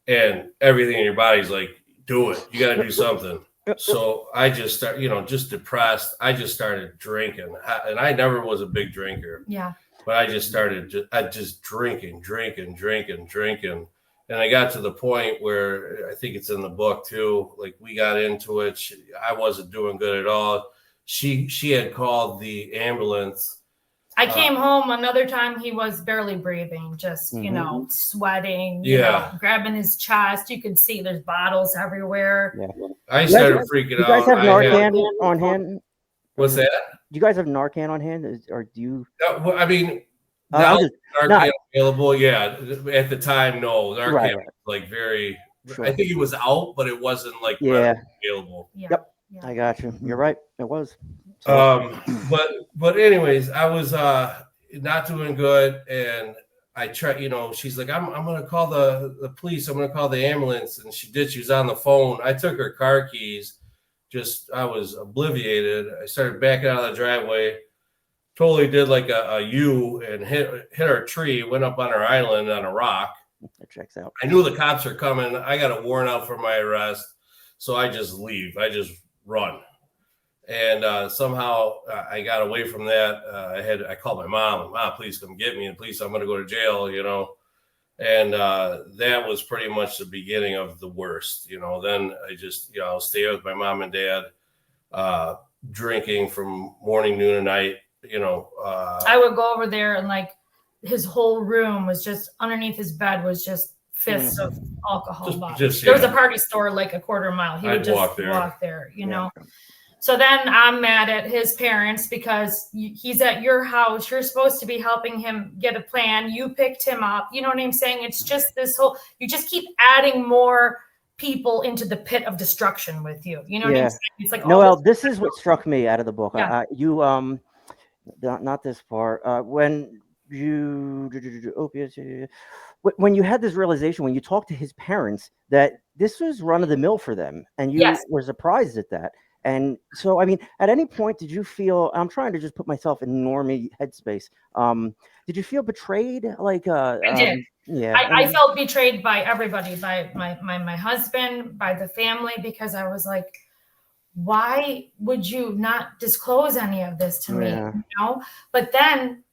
[SPEAKER 7] And everything in your body's like, do it. You got to do something. So I just start, you know, just depressed. I just started drinking. And I never was a big drinker.
[SPEAKER 6] Yeah.
[SPEAKER 7] But I just started just drinking. And I got to the point where I think it's in the book too. Like we got into it. I wasn't doing good at all. She had called the ambulance.
[SPEAKER 6] I came home another time. He was barely breathing, just, you know, sweating, you know, grabbing his chest. You could see there's bottles everywhere.
[SPEAKER 4] Yeah.
[SPEAKER 7] I started freaking out.
[SPEAKER 4] You guys have Narcan on hand?
[SPEAKER 7] What's that?
[SPEAKER 4] Do you guys have Narcan on hand? Or do you?
[SPEAKER 7] I mean, now Narcan available. Yeah. At the time, no. Narcan was like very, I think it was out, but it wasn't like available.
[SPEAKER 6] Yeah.
[SPEAKER 4] Yep. Yeah. I got you. You're right. It was.
[SPEAKER 7] But anyways, I was not doing good, and I tried, you know, she's like, I'm gonna call the police, I'm gonna call the ambulance, and she did. She was on the phone. I took her car keys, I was obliviated. I started backing out of the driveway, totally did like a U and hit our tree, went up on our island on a rock.
[SPEAKER 4] That checks out.
[SPEAKER 7] I knew the cops are coming. I got a warrant out for my arrest, so I just leave. I just run. And somehow I got away from that. I called my mom. Mom, please come get me. And please, I'm going to go to jail, you know. And that was pretty much the beginning of the worst, you know. Then I just, you know, stay with my mom and dad, drinking from morning, noon, and night, you know.
[SPEAKER 6] I would go over there and like his whole room was just underneath his bed was just fists of alcohol bottles. There was a party store like a quarter mile. He would just walk there, you know. So then I'm mad at his parents because he's at your house. You're supposed to be helping him get a plan. You picked him up. You know what I'm saying? It's just this whole, you just keep adding more people into the pit of destruction with you. You know what I'm saying? It's like,
[SPEAKER 4] Noelle, this is what struck me out of the book.
[SPEAKER 6] Yeah.
[SPEAKER 4] You, not this part. When you, when you had this realization, when you talked to his parents, that this was run of the mill for them, and you were surprised at that. And so, I mean, at any point, did you feel, I'm trying to just put myself in normie headspace. Did you feel betrayed? Like,
[SPEAKER 6] I did.
[SPEAKER 4] Yeah.
[SPEAKER 6] I felt betrayed by everybody, by my husband, by the family, because I was like, why would you not disclose any of this to me?
[SPEAKER 4] Yeah.
[SPEAKER 6] You know, but then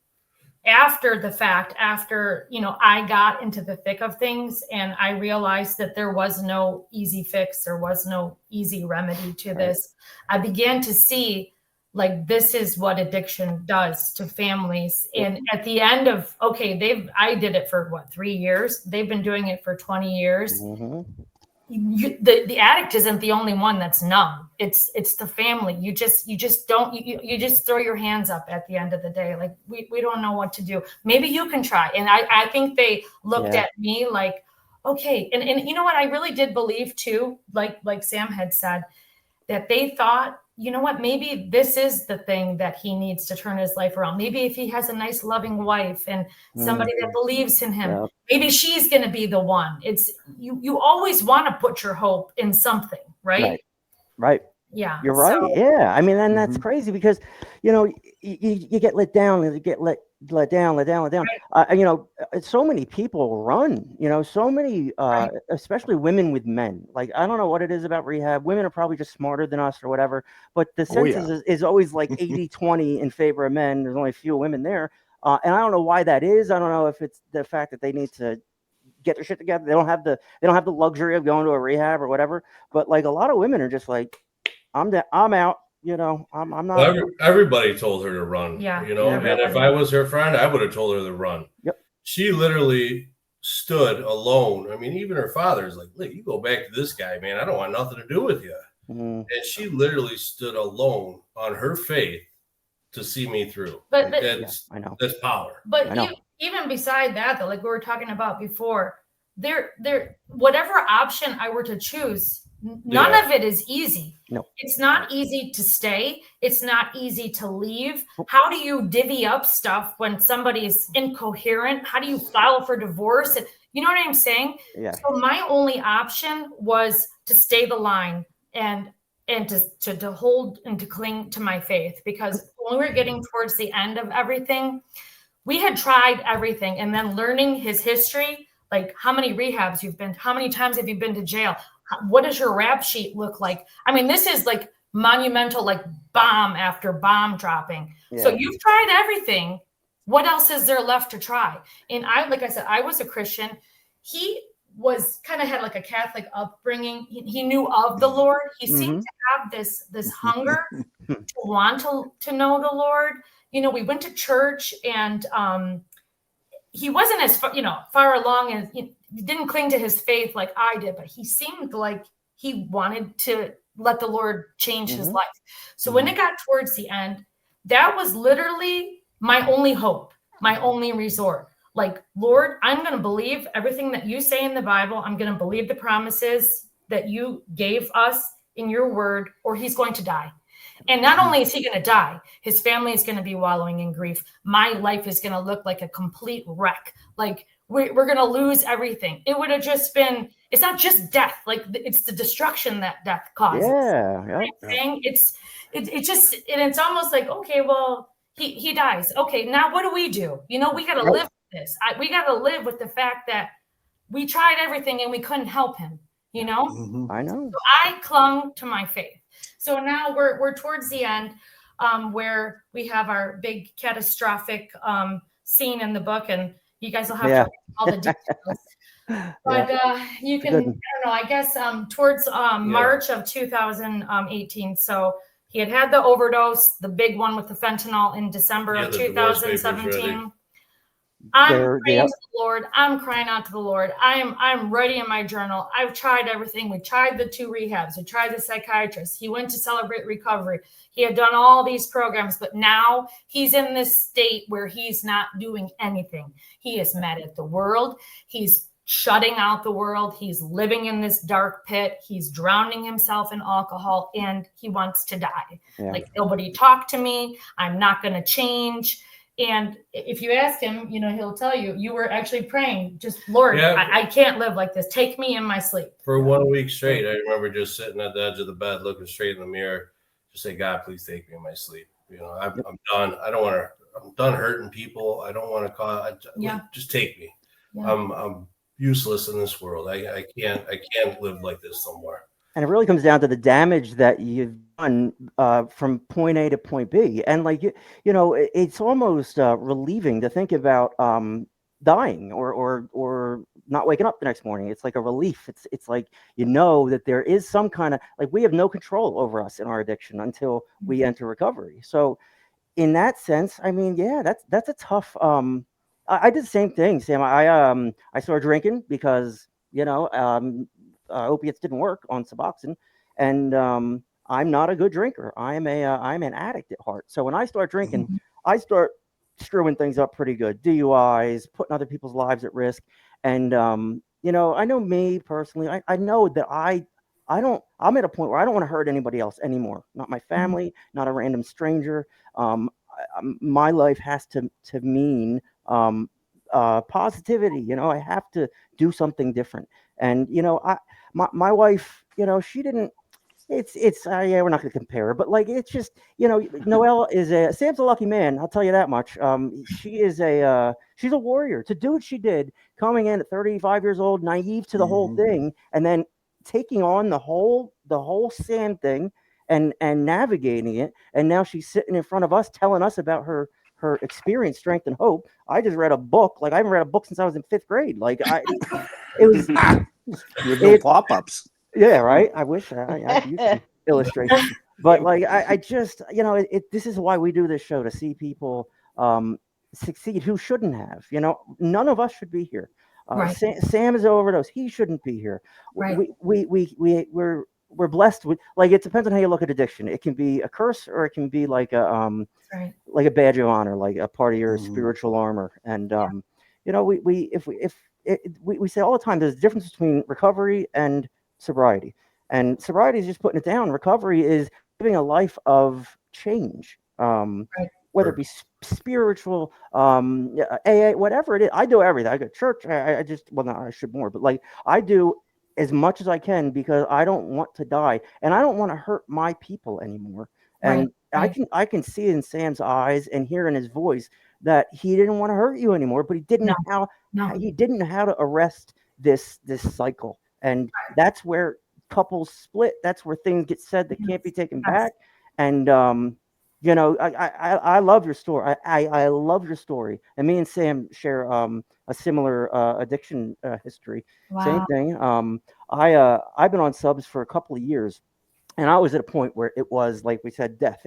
[SPEAKER 6] after the fact, after, you know, I got into the thick of things and I realized that there was no easy fix, there was no easy remedy to this. I began to see like this is what addiction does to families. And at the end of, okay, I did it for what, 3 years? They've been doing it for 20 years. The addict isn't the only one that's numb. It's the family. You just throw your hands up at the end of the day. Like we don't know what to do. Maybe you can try. And I think they looked at me like, okay. And you know what? I really did believe too, like Sam had said, that they thought, you know what, maybe this is the thing that he needs to turn his life around. Maybe if he has a nice loving wife and somebody that believes in him, maybe she's going to be the one. It's you always want to put your hope in something, right?
[SPEAKER 4] Right.
[SPEAKER 6] Yeah.
[SPEAKER 4] You're right. Yeah. I mean, and that's crazy because, you know, you get let down, you get let down.
[SPEAKER 6] Right.
[SPEAKER 4] You know, so many people run, you know, so many, especially women with men. Like, I don't know what it is about rehab. Women are probably just smarter than us or whatever, but the census is always like 80-20 in favor of men. There's only a few women there. And I don't know why that is. I don't know if it's the fact that they need to get their shit together. They don't have the luxury of going to a rehab or whatever, but like a lot of women are just like, I'm out. You know, I'm not.
[SPEAKER 7] Well, everybody told her to run.
[SPEAKER 6] Yeah.
[SPEAKER 7] You know, and if I was her friend, I would have told her to run.
[SPEAKER 4] Yep.
[SPEAKER 7] She literally stood alone. I mean, even her father's like, "Look, you go back to this guy, man. I don't want nothing to do with you." And she literally stood alone on her faith to see me through.
[SPEAKER 6] But
[SPEAKER 7] like, I know that's power.
[SPEAKER 6] But even beside that, though, like we were talking about before, there, whatever option I were to choose. None of it is easy.
[SPEAKER 4] No.
[SPEAKER 6] It's not easy to stay. It's not easy to leave. How do you divvy up stuff when somebody's incoherent? How do you file for divorce? And you know what I'm saying?
[SPEAKER 4] Yeah.
[SPEAKER 6] So my only option was to stay the line and to hold and to cling to my faith, because when we were getting towards the end of everything, we had tried everything, and then learning his history, like how many rehabs you've been, how many times have you been to jail? What does your rap sheet look like? I mean, this is like monumental, like bomb after bomb dropping. Yeah. So you've tried everything. What else is there left to try? And like I said, I was a Christian. He was kind of had like a Catholic upbringing. He knew of the Lord. He seemed to have this hunger to want to know the Lord. You know, we went to church, and he wasn't as far along as he didn't cling to his faith like I did, but he seemed like he wanted to let the Lord change his life. So when it got towards the end, that was literally my only hope, my only resort. Like, Lord, I'm going to believe everything that you say in the Bible. I'm going to believe the promises that you gave us in your word, or he's going to die. And not only is he going to die, his family is going to be wallowing in grief. My life is going to look like a complete wreck. Like we're going to lose everything. It would have just been, it's not just death. Like it's the destruction that death causes.
[SPEAKER 4] Yeah.
[SPEAKER 6] You know what I'm saying? It's just, and it's almost like, okay, well, he dies. Okay, now what do? You know, we got to live with this. We got to live with the fact that we tried everything and we couldn't help him, you know?
[SPEAKER 4] I know.
[SPEAKER 6] So I clung to my faith. So now we're towards the end, where we have our big catastrophic scene in the book, and you guys will have to read all the details. But you can, I don't know, I guess towards March of 2018. So he had the overdose, the big one with the fentanyl in December of 2017. I'm praying to the Lord. I'm crying out to the Lord. I'm writing in my journal. I've tried everything. We tried the 2 rehabs. We tried the psychiatrist. He went to Celebrate Recovery. He had done all these programs, but now he's in this state where he's not doing anything. He is mad at the world. He's shutting out the world. He's living in this dark pit. He's drowning himself in alcohol, and he wants to die. Yeah. Like, nobody talked to me. I'm not going to change. And if you ask him, you know, he'll tell you, you were actually praying, just, Lord, I can't live like this. Take me in my sleep.
[SPEAKER 7] For 1 week straight, I remember just sitting at the edge of the bed, looking straight in the mirror, just say, God, please take me in my sleep. You know, I'm done. I'm done hurting people. I don't want to cause, just take me. Yeah. I'm useless in this world. I can't live like this no more.
[SPEAKER 4] And it really comes down to the damage that you've from point A to point B, and like it's almost relieving to think about dying or not waking up the next morning. It's like a relief. It's like that there is some kind of like we have no control over us in our addiction until we enter recovery. So in that sense, I mean, yeah, that's a tough. I did the same thing, Sam. I started drinking because opiates didn't work on Suboxone, and I'm not a good drinker. I'm an addict at heart. So when I start drinking, I start screwing things up pretty good. DUIs, putting other people's lives at risk, and I know me personally. I know that I'm at a point where I don't want to hurt anybody else anymore. Not my family, not a random stranger. My life has to mean positivity. I have to do something different. And my wife, she didn't. It's yeah, we're not going to compare her, but like it's just Noelle Sam's a lucky man. I'll tell you that much. She's a warrior to do what she did, coming in at 35 years old, naive to the whole thing, and then taking on the whole Sam thing and navigating it. And now she's sitting in front of us telling us about her experience, strength, and hope. I just read a book. Like I haven't read a book since I was in 5th grade. Like it was
[SPEAKER 2] with no pop-ups.
[SPEAKER 4] Yeah, right. I wish I used some illustration, but like I just this is why we do this show, to see people succeed who shouldn't have. None of us should be here.
[SPEAKER 6] Right.
[SPEAKER 4] Sam is overdose. He shouldn't be here.
[SPEAKER 6] Right.
[SPEAKER 4] We're blessed with, like, it depends on how you look at addiction. It can be a curse, or it can be like a
[SPEAKER 6] Right.
[SPEAKER 4] like a badge of honor, like a part of your spiritual armor. And we say all the time, there's a difference between recovery and sobriety. And sobriety is just putting it down. Recovery is living a life of change. Whether it be spiritual, AA, whatever it is. I do everything. I go to church. I should more, but like I do as much as I can, because I don't want to die, and I don't want to hurt my people anymore. And I can see in Sam's eyes and hear in his voice that he didn't want to hurt you anymore, but he didn't know how to arrest this cycle. And that's where couples split. That's where things get said that can't be taken back. And I love your story. I love your story. And me and Sam share a similar addiction history.
[SPEAKER 6] Wow.
[SPEAKER 4] Same thing. I've been on subs for a couple of years, and I was at a point where it was, like we said, death.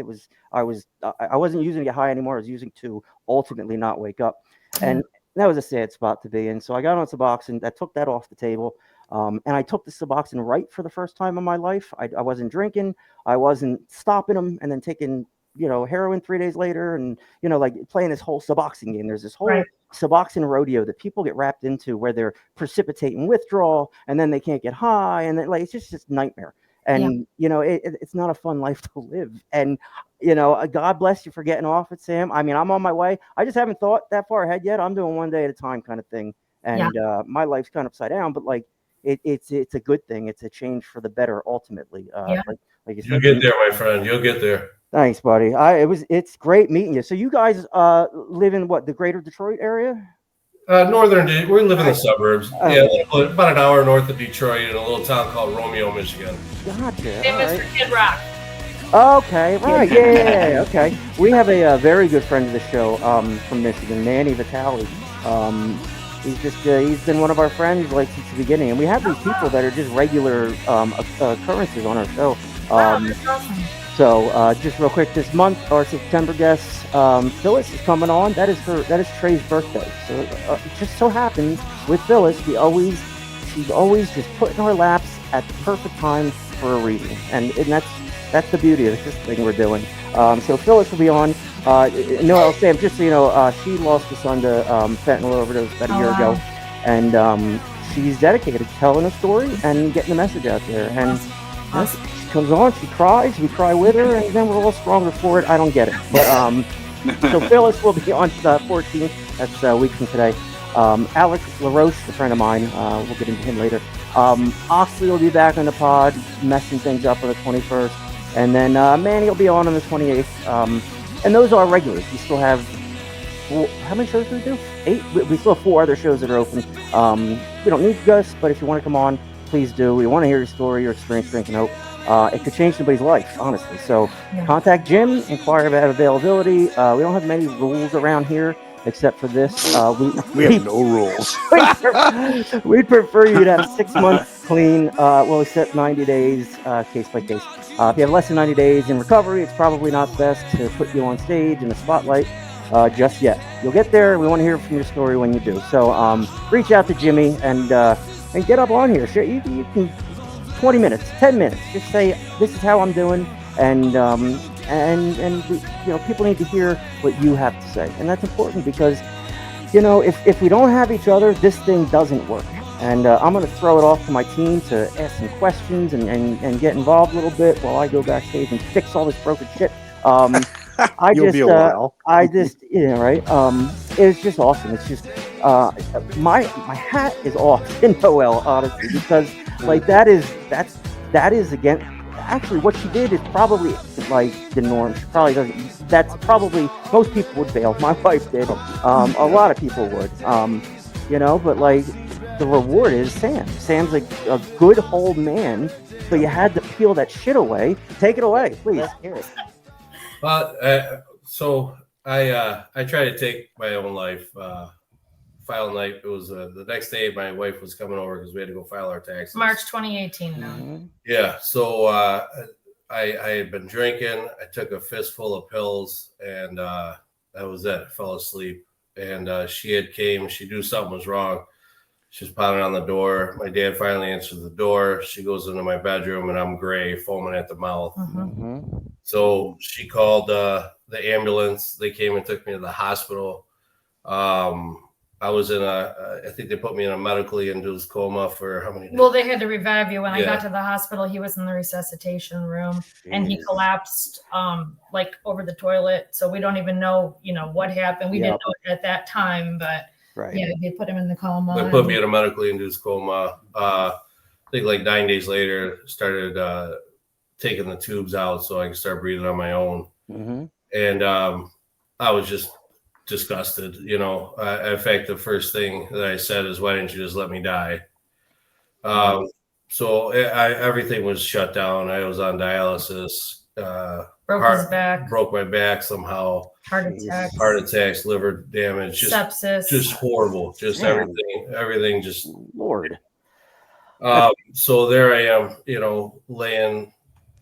[SPEAKER 4] I wasn't using to get high anymore. I was using to ultimately not wake up, and that was a sad spot to be in. So I got on Suboxone. I took that off the table. And I took the Suboxone right for the first time in my life. I wasn't drinking. I wasn't stopping them and then taking, heroin 3 days later, and, like playing this whole Suboxone game. There's this whole Suboxone rodeo that people get wrapped into, where they're precipitating withdrawal, and then they can't get high. And then, like, it's just this nightmare. And, it's not a fun life to live. And, God bless you for getting off it, Sam. I mean, I'm on my way. I just haven't thought that far ahead yet. I'm doing one day at a time kind of thing. And my life's kind of upside down, but like, it's a good thing. It's a change for the better, ultimately. Like you said,
[SPEAKER 7] you'll get there, my friend. You'll get there.
[SPEAKER 4] Thanks, buddy. It's great meeting you. So you guys live in what, the greater Detroit area?
[SPEAKER 7] Northern, we live in the suburbs. About an hour north of Detroit, in a little town called Romeo, Michigan.
[SPEAKER 4] Gotcha.
[SPEAKER 6] Famous for Kid Rock.
[SPEAKER 4] Okay, right. Yeah. Okay. We have a very good friend of the show from Michigan, Manny Vitale. He's been one of our friends like since the beginning, and we have these people that are just regular occurrences on our show.
[SPEAKER 6] Wow, that's awesome.
[SPEAKER 4] So just real quick, this month our September guest Phyllis is coming on. That is Trey's birthday. So it just so happens with Phyllis, she's always just put in our laps at the perfect time for a reading, and that's the beauty of this thing we're doing. So Phyllis will be on. Noelle, Sam, just so you know, she lost her son to fentanyl overdose about a year ago, and she's dedicated to telling a story and getting the message out there. And she comes on, she cries, we cry with her, and then we're all stronger for it. I don't get it, but so Phyllis will be on the 14th. That's a week from today. Alex LaRoche, a friend of mine, we'll get into him later. Oxley will be back on the pod, messing things up on the 21st, and then Manny will be on the 28th. And those are regulars. We still have how many shows do we do? 8. We still have 4 other shows that are open. We don't need guests, but if you want to come on, please do. We want to hear your story, your experience, strength, and hope. it could change somebody's life, honestly. So
[SPEAKER 6] Yeah.
[SPEAKER 4] contact Jim, inquire about availability. We don't have many rules around here except for this.
[SPEAKER 2] We have no rules.
[SPEAKER 4] We'd prefer you to have 6 months clean. We'll accept 90 days, case by case. If you have less than 90 days in recovery, it's probably not best to put you on stage in the spotlight just yet. You'll get there. We want to hear from your story when you do. So reach out to Jimmy and get up on here. Sure, you can 20 minutes, 10 minutes. Just say, this is how I'm doing. And people need to hear what you have to say. And that's important because, if we don't have each other, this thing doesn't work. And I'm going to throw it off to my team to ask some questions and get involved a little bit while I go backstage and fix all this broken shit.
[SPEAKER 2] You'll be a while.
[SPEAKER 4] Right? It's just awesome. It's just my hat is off to Noelle, honestly, because that is again. Actually, what she did is probably like the norm. She probably doesn't. That's probably most people would fail. My wife did. A lot of people would. But like the reward is Sam. Sam's a good whole man. So you had to peel that shit away. Take it away, please. Let's hear it.
[SPEAKER 7] So I try to take my own life. File night. It was the next day. My wife was coming over because we had to go file our taxes.
[SPEAKER 6] March 2018 now.
[SPEAKER 4] Mm-hmm.
[SPEAKER 7] Yeah. So I had been drinking. I took a fistful of pills, and that was it. I fell asleep. And she came. She knew something was wrong. She was pounding on the door. My dad finally answers the door. She goes into my bedroom, and I'm gray, foaming at the mouth.
[SPEAKER 4] Mm-hmm.
[SPEAKER 7] So she called the ambulance. They came and took me to the hospital. I was I think they put me in a medically induced coma for how many days?
[SPEAKER 6] Well, they had to revive you. When I got to the hospital, he was in the resuscitation room. Jeez. And he collapsed over the toilet. So we don't even know, what happened. We didn't know it at that time, but
[SPEAKER 4] right.
[SPEAKER 6] Yeah, they put him in the coma.
[SPEAKER 7] They put me in a medically induced coma. I think like 9 days later, started taking the tubes out so I could start breathing on my own.
[SPEAKER 4] Mm-hmm.
[SPEAKER 7] And I was just disgusted. In fact, the first thing that I said is, why didn't you just let me die? So everything was shut down. I was on dialysis. Broke my back somehow. Heart attacks, liver damage,
[SPEAKER 6] sepsis,
[SPEAKER 7] just horrible. Just everything just
[SPEAKER 4] Lord.
[SPEAKER 7] So there I am, laying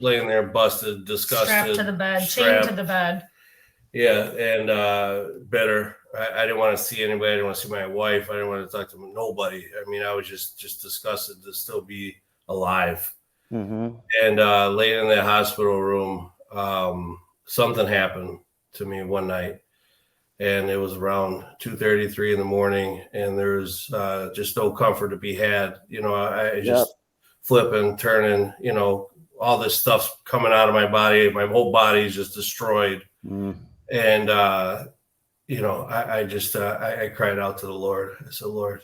[SPEAKER 7] there, busted, disgusted,
[SPEAKER 6] strapped to the bed, chained to the bed.
[SPEAKER 7] Yeah, and bitter. I didn't want to see anybody. I didn't want to see my wife. I didn't want to talk to nobody. I mean, I was just disgusted to still be alive.
[SPEAKER 4] Mm-hmm.
[SPEAKER 7] And laying in that hospital room, something happened to me one night, and it was around 2:33 in the morning, and there was just no comfort to be had. I just flipping, turning. All this stuff's coming out of my body. My whole body is just destroyed.
[SPEAKER 4] Mm.
[SPEAKER 7] And, I cried out to the Lord. I said, Lord,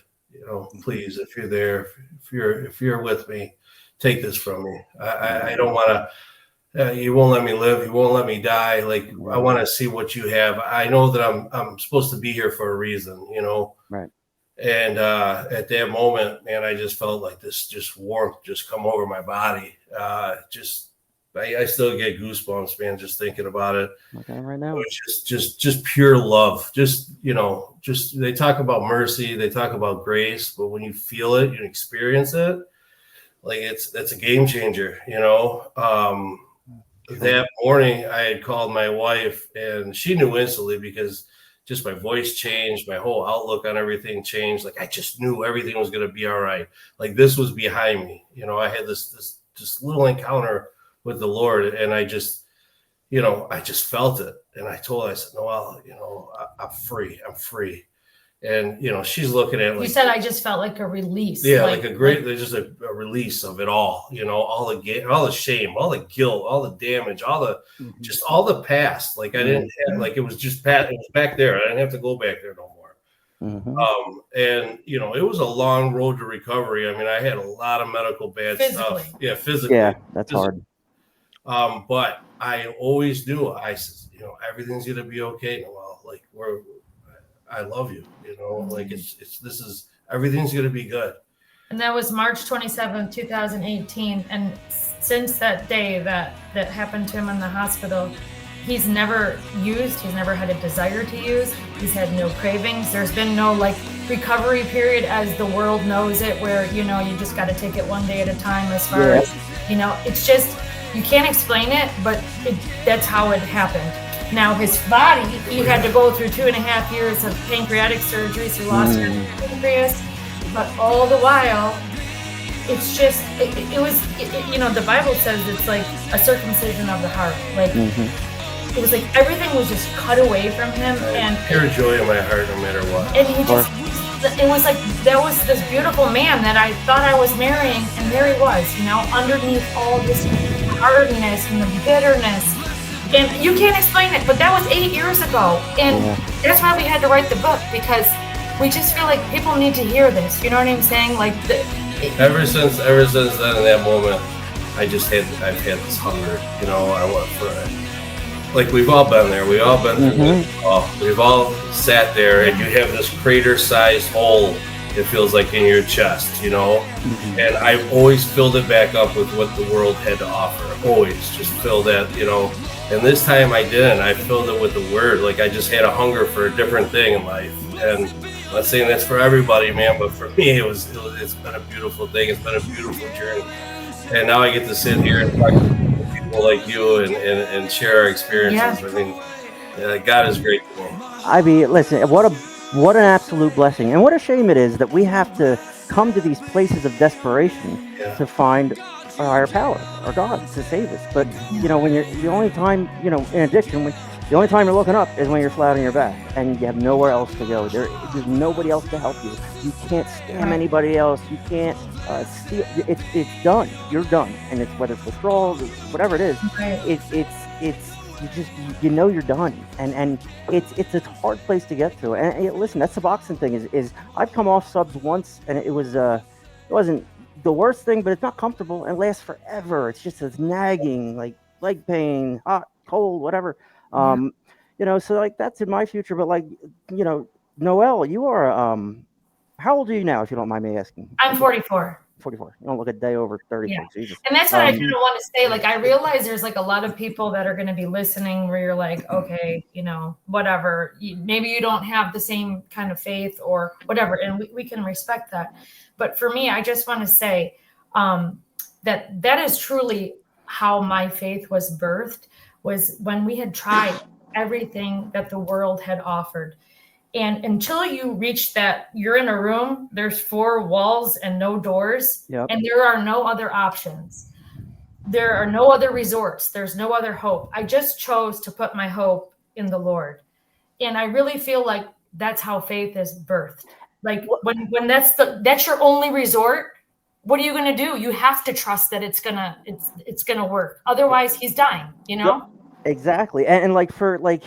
[SPEAKER 7] please, if you're there, if you're with me, take this from me. I don't want to, you won't let me live. You won't let me die. Like, I want to see what you have. I know that I'm supposed to be here for a reason,
[SPEAKER 4] Right.
[SPEAKER 7] And at that moment, man, I just felt like this just warmth just come over my body. I still get goosebumps, man, just thinking about it.
[SPEAKER 4] Okay, right now.
[SPEAKER 7] It's just pure love. Just they talk about mercy, they talk about grace, but when you feel it, you experience it, like it's a game changer, That morning I had called my wife, and she knew instantly because just my voice changed, my whole outlook on everything changed. Like I just knew everything was gonna be all right. Like this was behind me. I had this little encounter with the Lord, and I just felt it. And I told her, I said, Noelle, I'm free. And she's looking at it like,
[SPEAKER 6] you said I just felt like a release.
[SPEAKER 7] Yeah, there's just a release of it all. All the shame, all the guilt, all the damage, all the past. Like I didn't have, like it was just it was back there. I didn't have to go back there no more.
[SPEAKER 4] Mm-hmm.
[SPEAKER 7] And it was a long road to recovery. I mean, I had a lot of medical bad stuff. Yeah, physically.
[SPEAKER 4] Yeah, that's hard.
[SPEAKER 7] But I always knew, I said, everything's gonna be okay, Noelle. Like I love you, like it's everything's gonna be good.
[SPEAKER 6] And that was March 27th, 2018. And since that day that happened to him in the hospital, he's never used. He's never had a desire to use. He's had no cravings. There's been no like recovery period as the world knows it, where, you know, you just got to take it one day at a time as far as, you know, it's just, you can't explain it, but that's how it happened. Now his body, he had to go through 2.5 years of pancreatic surgery, so he lost his pancreas. But all the while, it's just, it was, you know, the Bible says it's like a circumcision of the heart. Like, it was like everything was just cut away from him. And
[SPEAKER 7] pure joy in my heart no matter what.
[SPEAKER 6] And he just, it was like, there was this beautiful man that I thought I was marrying, and there he was, you know, underneath all this hardness and the bitterness. And you can't explain it, but that was 8 years ago. And that's why we had to write the book, because we just feel like people need to hear this. You know what I'm saying? Like,
[SPEAKER 7] ever since then, in that moment, I've had this hunger. You know, I want for it. Like, we've all been there. We've all been through it. We've all sat there, and you have this crater-sized hole, it feels like, in your chest, you know? And I've always filled it back up with what the world had to offer. Always just fill that, you know? And this time I didn't. I filled it with the word. Like, I just had a hunger for a different thing in life. And I'm not saying that's for everybody, man, but for me, it's been a beautiful thing. It's been a beautiful journey. And now I get to sit here and talk to people like you and share our experiences. I mean, God is great to me.
[SPEAKER 4] I mean, listen, what an absolute blessing. And what a shame it is that we have to come to these places of desperation to find our higher power, our God, to save us. But, you know, when you're, the only time, you know, in addiction, the only time you're looking up is when you're flat on your back and you have nowhere else to go. There's nobody else to help you. You can't scam anybody else. You can't steal. It's done. You're done. And it's, whether it's withdrawals, whatever it is, it's you know you're done. And it's a hard place to get to. And listen, that Suboxone thing is I've come off subs once, and it wasn't the worst thing, but it's not comfortable and lasts forever. It's just this nagging, like leg pain, hot, cold, whatever. You know, so like that's in my future. But like, you know, Noelle, you are how old are you now, if you don't mind me asking?
[SPEAKER 6] I'm 44.
[SPEAKER 4] 44. You don't look a day over 30. Jesus.
[SPEAKER 6] And that's what I kind of want to say. Like, I realize there's like a lot of people that are going to be listening where you're like, okay, you know, whatever. Maybe you don't have the same kind of faith or whatever, and we can respect that. But for me, I just want to say that is truly how my faith was birthed, was when we had tried everything that the world had offered. And until you reach that, you're in a room, there's 4 walls and no doors, and there are no other options. There are no other resorts. There's no other hope. I just chose to put my hope in the Lord. And I really feel like that's how faith is birthed. Like, when that's your only resort, what are you going to do? You have to trust that it's gonna work. Otherwise, he's dying, you know?
[SPEAKER 4] Exactly. And like, for like,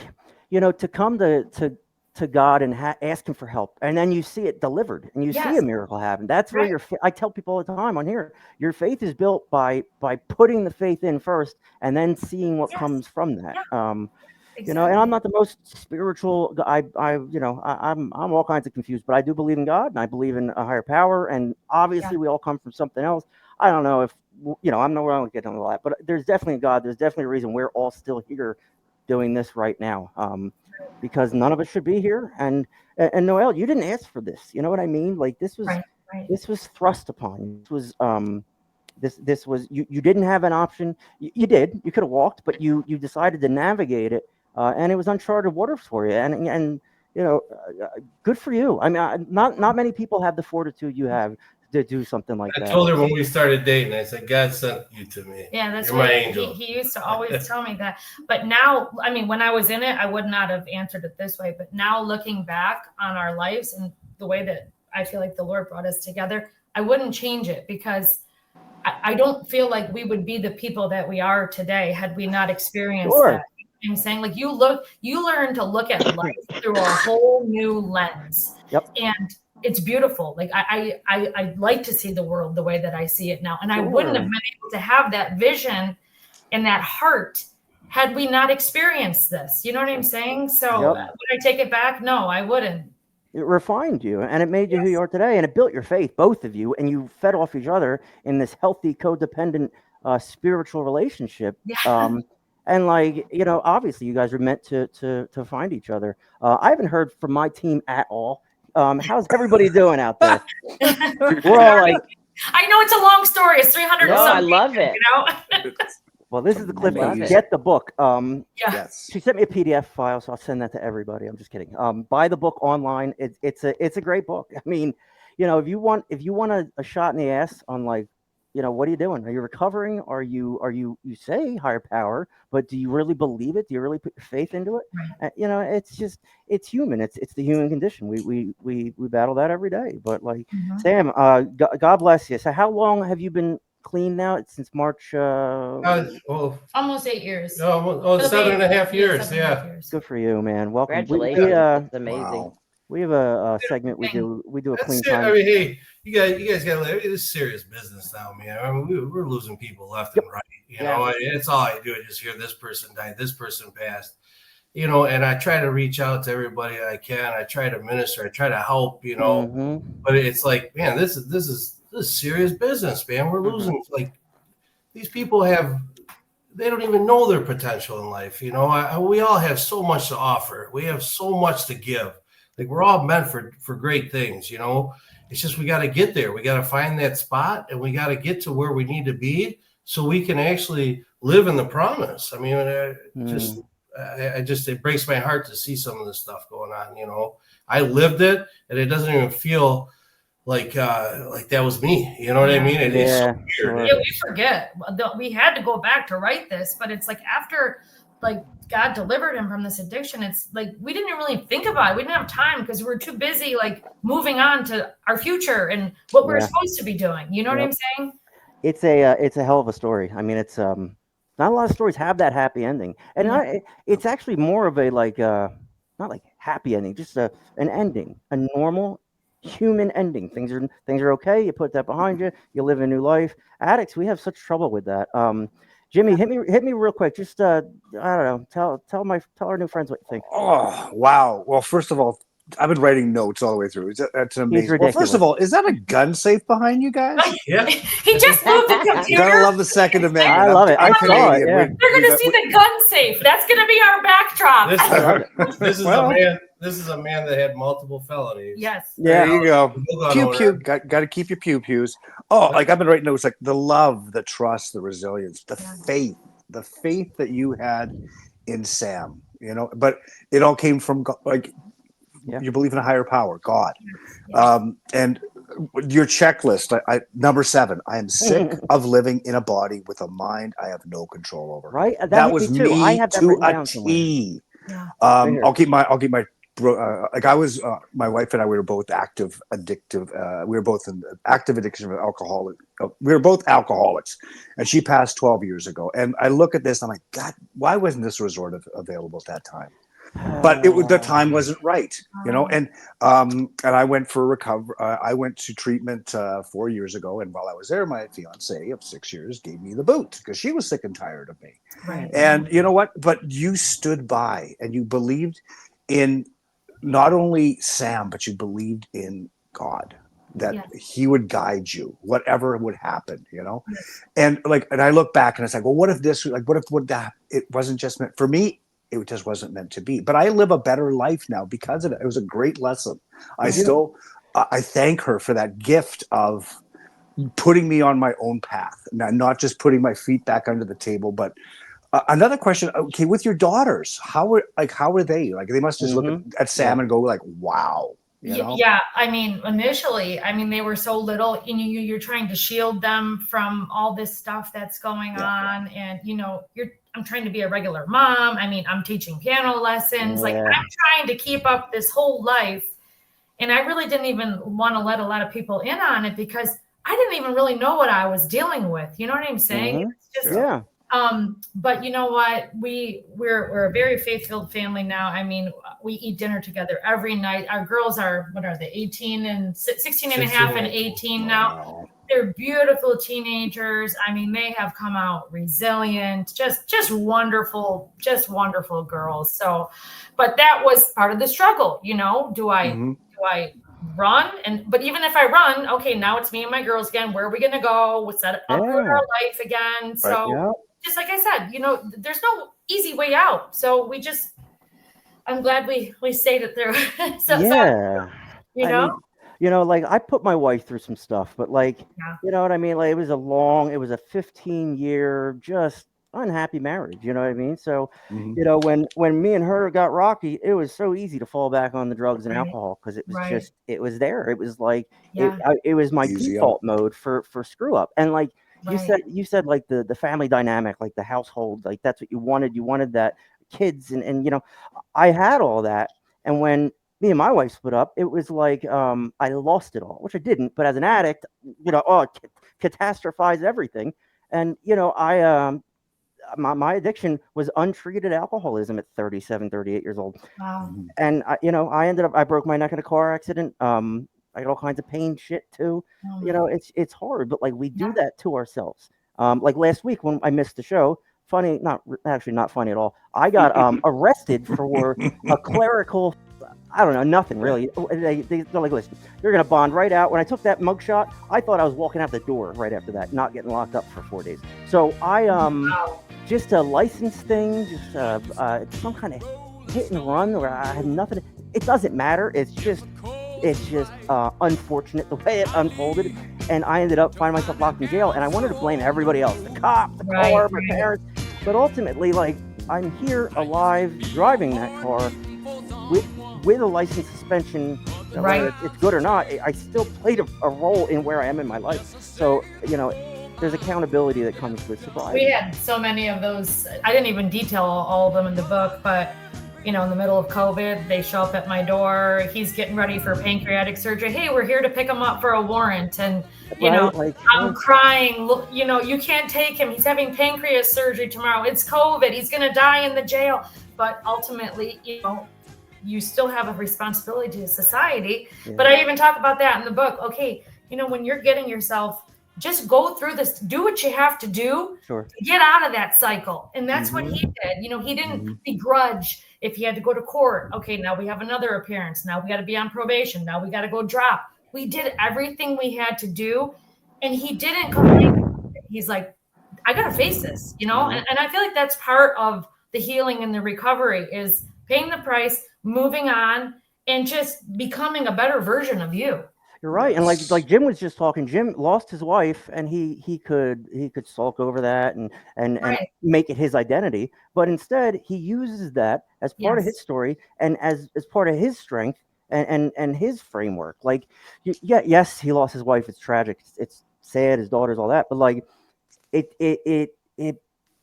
[SPEAKER 4] you know, to come to God and ask him for help, and then you see it delivered and you see a miracle happen. That's where I tell people all the time on here, your faith is built by putting the faith in first and then seeing what comes from that. You know, and I'm not the most spiritual. I'm all kinds of confused, but I do believe in God, and I believe in a higher power, and obviously we all come from something else. I don't know if, you know, I'm nowhere I don't get into all that, but there's definitely a God. There's definitely a reason we're all still here doing this right now. Because none of us should be here. And Noelle, you didn't ask for this. You know what I mean? Like, this was this was thrust upon you. This was this was you didn't have an option. You did. You could have walked, but you decided to navigate it, and it was uncharted waters for you. And you know, good for you. I mean, not many people have the fortitude you have to do something like that.
[SPEAKER 7] I told her when we started dating, I said, God sent you to me.
[SPEAKER 6] Yeah, that's
[SPEAKER 7] You're
[SPEAKER 6] what
[SPEAKER 7] my angel.
[SPEAKER 6] He used to always tell me that. But now, I mean, when I was in it, I would not have answered it this way. But now, looking back on our lives and the way that I feel like the Lord brought us together, I wouldn't change it, because I don't feel like we would be the people that we are today had we not experienced that. I'm saying, like, you learn to look at life through a whole new lens. And it's beautiful. Like, I like to see the world the way that I see it now. And I wouldn't have been able to have that vision and that heart had we not experienced this. You know what I'm saying? So would I take it back? No, I wouldn't.
[SPEAKER 4] it refined you, and it made you who you are today, and it built your faith, both of you, and you fed off each other in this healthy, codependent, spiritual relationship.
[SPEAKER 6] Yeah.
[SPEAKER 4] And like, obviously you guys are meant to find each other. I haven't heard from my team at all. How's everybody doing out there? We're all like,
[SPEAKER 6] I know it's a long story. It's 300
[SPEAKER 3] No,
[SPEAKER 6] and
[SPEAKER 3] I
[SPEAKER 6] something,
[SPEAKER 3] love it.
[SPEAKER 4] well, this is the clip.
[SPEAKER 3] love it.
[SPEAKER 4] Get the book.
[SPEAKER 6] Yeah.
[SPEAKER 2] Yes.
[SPEAKER 4] She sent me a PDF file, so I'll send that to everybody. I'm just kidding. Buy the book online. It's a great book. I mean, if you want a shot in the ass on, like, what are you doing? Are you recovering? Are you say higher power, but do you really believe it? Do you really put your faith into it?
[SPEAKER 6] Right.
[SPEAKER 4] It's human. It's the human condition. We battle that every day. But like,
[SPEAKER 6] Mhm.
[SPEAKER 4] Sam, God bless you. So how long have you been clean now? It's since March.
[SPEAKER 7] Well,
[SPEAKER 6] Almost 8 years.
[SPEAKER 7] oh,
[SPEAKER 6] It'll be
[SPEAKER 7] 7.5 years.
[SPEAKER 6] 7.5
[SPEAKER 7] Yeah.
[SPEAKER 6] years.
[SPEAKER 4] Good for you, man. Welcome.
[SPEAKER 3] Congratulations. That's amazing.
[SPEAKER 2] Wow.
[SPEAKER 4] We have a segment we do a
[SPEAKER 7] That's
[SPEAKER 4] clean
[SPEAKER 7] it.
[SPEAKER 4] time.
[SPEAKER 7] I mean, hey, you guys got to live. It is serious business now, man. I mean, we're losing people left and right. You know, it's all I do. I just hear this person died, this person passed. And I try to reach out to everybody I can. I try to minister. I try to help. But it's like, man, this is serious business, man. We're losing. Like, these people they don't even know their potential in life. We all have so much to offer. We have so much to give. Like, we're all meant for great things. It's just, we got to get there. We got to find that spot, and we got to get to where we need to be so we can actually live in the promise. I mean, it breaks my heart to see some of this stuff going on. I lived it, and it doesn't even feel like that was me. You know what I mean? It is so weird.
[SPEAKER 4] Sure.
[SPEAKER 6] Yeah, we forget. We had to go back to write this, but it's like after, like, God delivered him from this addiction, it's like we didn't really think about it. We didn't have time because we were too busy, like, moving on to our future and what we were supposed to be doing. You know what I'm saying?
[SPEAKER 4] It's a hell of a story. I mean, it's not a lot of stories have that happy ending, and it's actually more of a, like, not like happy ending, just an ending, a normal human ending. Things are okay. You put that behind you. You live a new life. Addicts, we have such trouble with that. Jimmy, hit me real quick. Just I don't know. Tell our new friends what you think.
[SPEAKER 2] Oh, wow. Well, first of all, I've been writing notes all the way through. That's amazing. Well, first of all, is that a gun safe behind you guys?
[SPEAKER 7] Yeah.
[SPEAKER 6] He just moved the computer.
[SPEAKER 2] Gotta love the Second Amendment.
[SPEAKER 4] I love it.
[SPEAKER 2] I'm
[SPEAKER 4] I saw
[SPEAKER 2] Canadian.
[SPEAKER 4] it, yeah.
[SPEAKER 6] They're gonna see the gun safe. That's gonna be our backdrop.
[SPEAKER 7] This is a man. This is a man that had multiple felonies.
[SPEAKER 6] Yes.
[SPEAKER 2] There you go. Pew
[SPEAKER 7] Owner.
[SPEAKER 2] pew. Got to keep your pew pews. Oh, like, I've been writing notes, like the love, the trust, the resilience, the faith that you had in Sam. But it all came from God, like, you believe in a higher power, God. And your checklist, number 7. I am sick of living in a body with a mind I have no control over.
[SPEAKER 4] Right.
[SPEAKER 2] That was
[SPEAKER 4] me too.
[SPEAKER 2] me
[SPEAKER 4] I have that
[SPEAKER 2] to
[SPEAKER 4] written
[SPEAKER 2] a
[SPEAKER 4] down
[SPEAKER 2] T.
[SPEAKER 6] Yeah.
[SPEAKER 2] I'll keep my like, I was my wife and I, we were both addictive. We were both in active addiction of alcoholic. We were both alcoholics, and she passed 12 years ago. And I look at this, and I'm like, God, why wasn't this resort available at that time? But the time wasn't right, And I went for recovery. I went to treatment 4 years ago, and while I was there, my fiance of 6 years gave me the boot because she was sick and tired of me.
[SPEAKER 6] Right.
[SPEAKER 2] And you know what? But you stood by, and you believed in not only Sam, but you believed in God, that he would guide you, whatever would happen, And I look back and it's like, well, what if it wasn't just meant for me? It just wasn't meant to be. But I live a better life now because of it. It was a great lesson. I thank her for that gift of putting me on my own path, not just putting my feet back under the table. But another question, okay, with your daughters, how are they? Like, they must just look at Sam and go, like, wow.
[SPEAKER 6] Yeah, I mean, initially, they were so little, and you're trying to shield them from all this stuff that's going on, and I'm trying to be a regular mom. I'm teaching piano lessons. Like, I'm trying to keep up this whole life, and I really didn't even want to let a lot of people in on it because I didn't even really know what I was dealing with. You know what I'm saying? It's just, but you know what? We're a very faith-filled family now. We eat dinner together every night. Our girls are, what are they, 16 and a half and 18 now.
[SPEAKER 2] Wow.
[SPEAKER 6] They're beautiful teenagers. They have come out resilient, just wonderful girls. So, but that was part of the struggle. Do I do I run? But even if I run, okay, now it's me and my girls again. Where are we going to go? We'll set up with our life again. So just like I said, there's no easy way out. So I'm glad we stayed it through.
[SPEAKER 4] Like I put my wife through some stuff, but you know what I mean? Like it was a 15-year just unhappy marriage, you know what I mean? So, when me and her got rocky, it was so easy to fall back on the drugs and alcohol because it was it was there. It was like it was my default mode for screw up. And like you said like the family dynamic, like the household, like that's what you wanted. You wanted that kids and I had all that. And when me and my wife split up, it was like I lost it all, which I didn't. But as an addict, catastrophize everything. And my addiction was untreated alcoholism at 37, 38 years old.
[SPEAKER 6] Wow.
[SPEAKER 4] And I broke my neck in a car accident. I got all kinds of pain shit too. It's hard, but like we do that to ourselves. Like last week when I missed the show, funny, not funny at all. I got arrested for a clerical, I don't know, nothing really. They're like, listen, you're going to bond right out. When I took that mugshot, I thought I was walking out the door right after that, not getting locked up for 4 days. So I, just a license thing, just some kind of hit and run where I had nothing. It doesn't matter. It's just unfortunate the way it unfolded. And I ended up finding myself locked in jail. And I wanted to blame everybody else, the cop, the car, my parents. But ultimately, like, I'm here alive driving that car with a license suspension, whether it's good or not. I still played a role in where I am in my life. So, there's accountability that comes with sobriety.
[SPEAKER 6] We had so many of those. I didn't even detail all of them in the book, but in the middle of COVID, they show up at my door. He's getting ready for pancreatic surgery. Hey, we're here to pick him up for a warrant. And, I'm crying. Look, you can't take him. He's having pancreas surgery tomorrow. It's COVID. He's going to die in the jail. But ultimately, you still have a responsibility to society. Yeah. But I even talk about that in the book. Okay, when you're getting yourself, just go through this, do what you have to do to get out of that cycle. And that's what he did. He didn't begrudge if he had to go to court. Okay, now we have another appearance. Now we got to be on probation. Now we got to go drop. We did everything we had to do. And he didn't complain. He's like, I got to face this, and I feel like that's part of the healing and the recovery is paying the price, moving on, and just becoming a better version of you.
[SPEAKER 4] You're right, and like Jim was just talking. Jim lost his wife, and he could sulk over that and make it his identity. But instead, he uses that as part of his story and as part of his strength and his framework. Like, yes, he lost his wife. It's tragic. It's sad. His daughters, all that. But like, it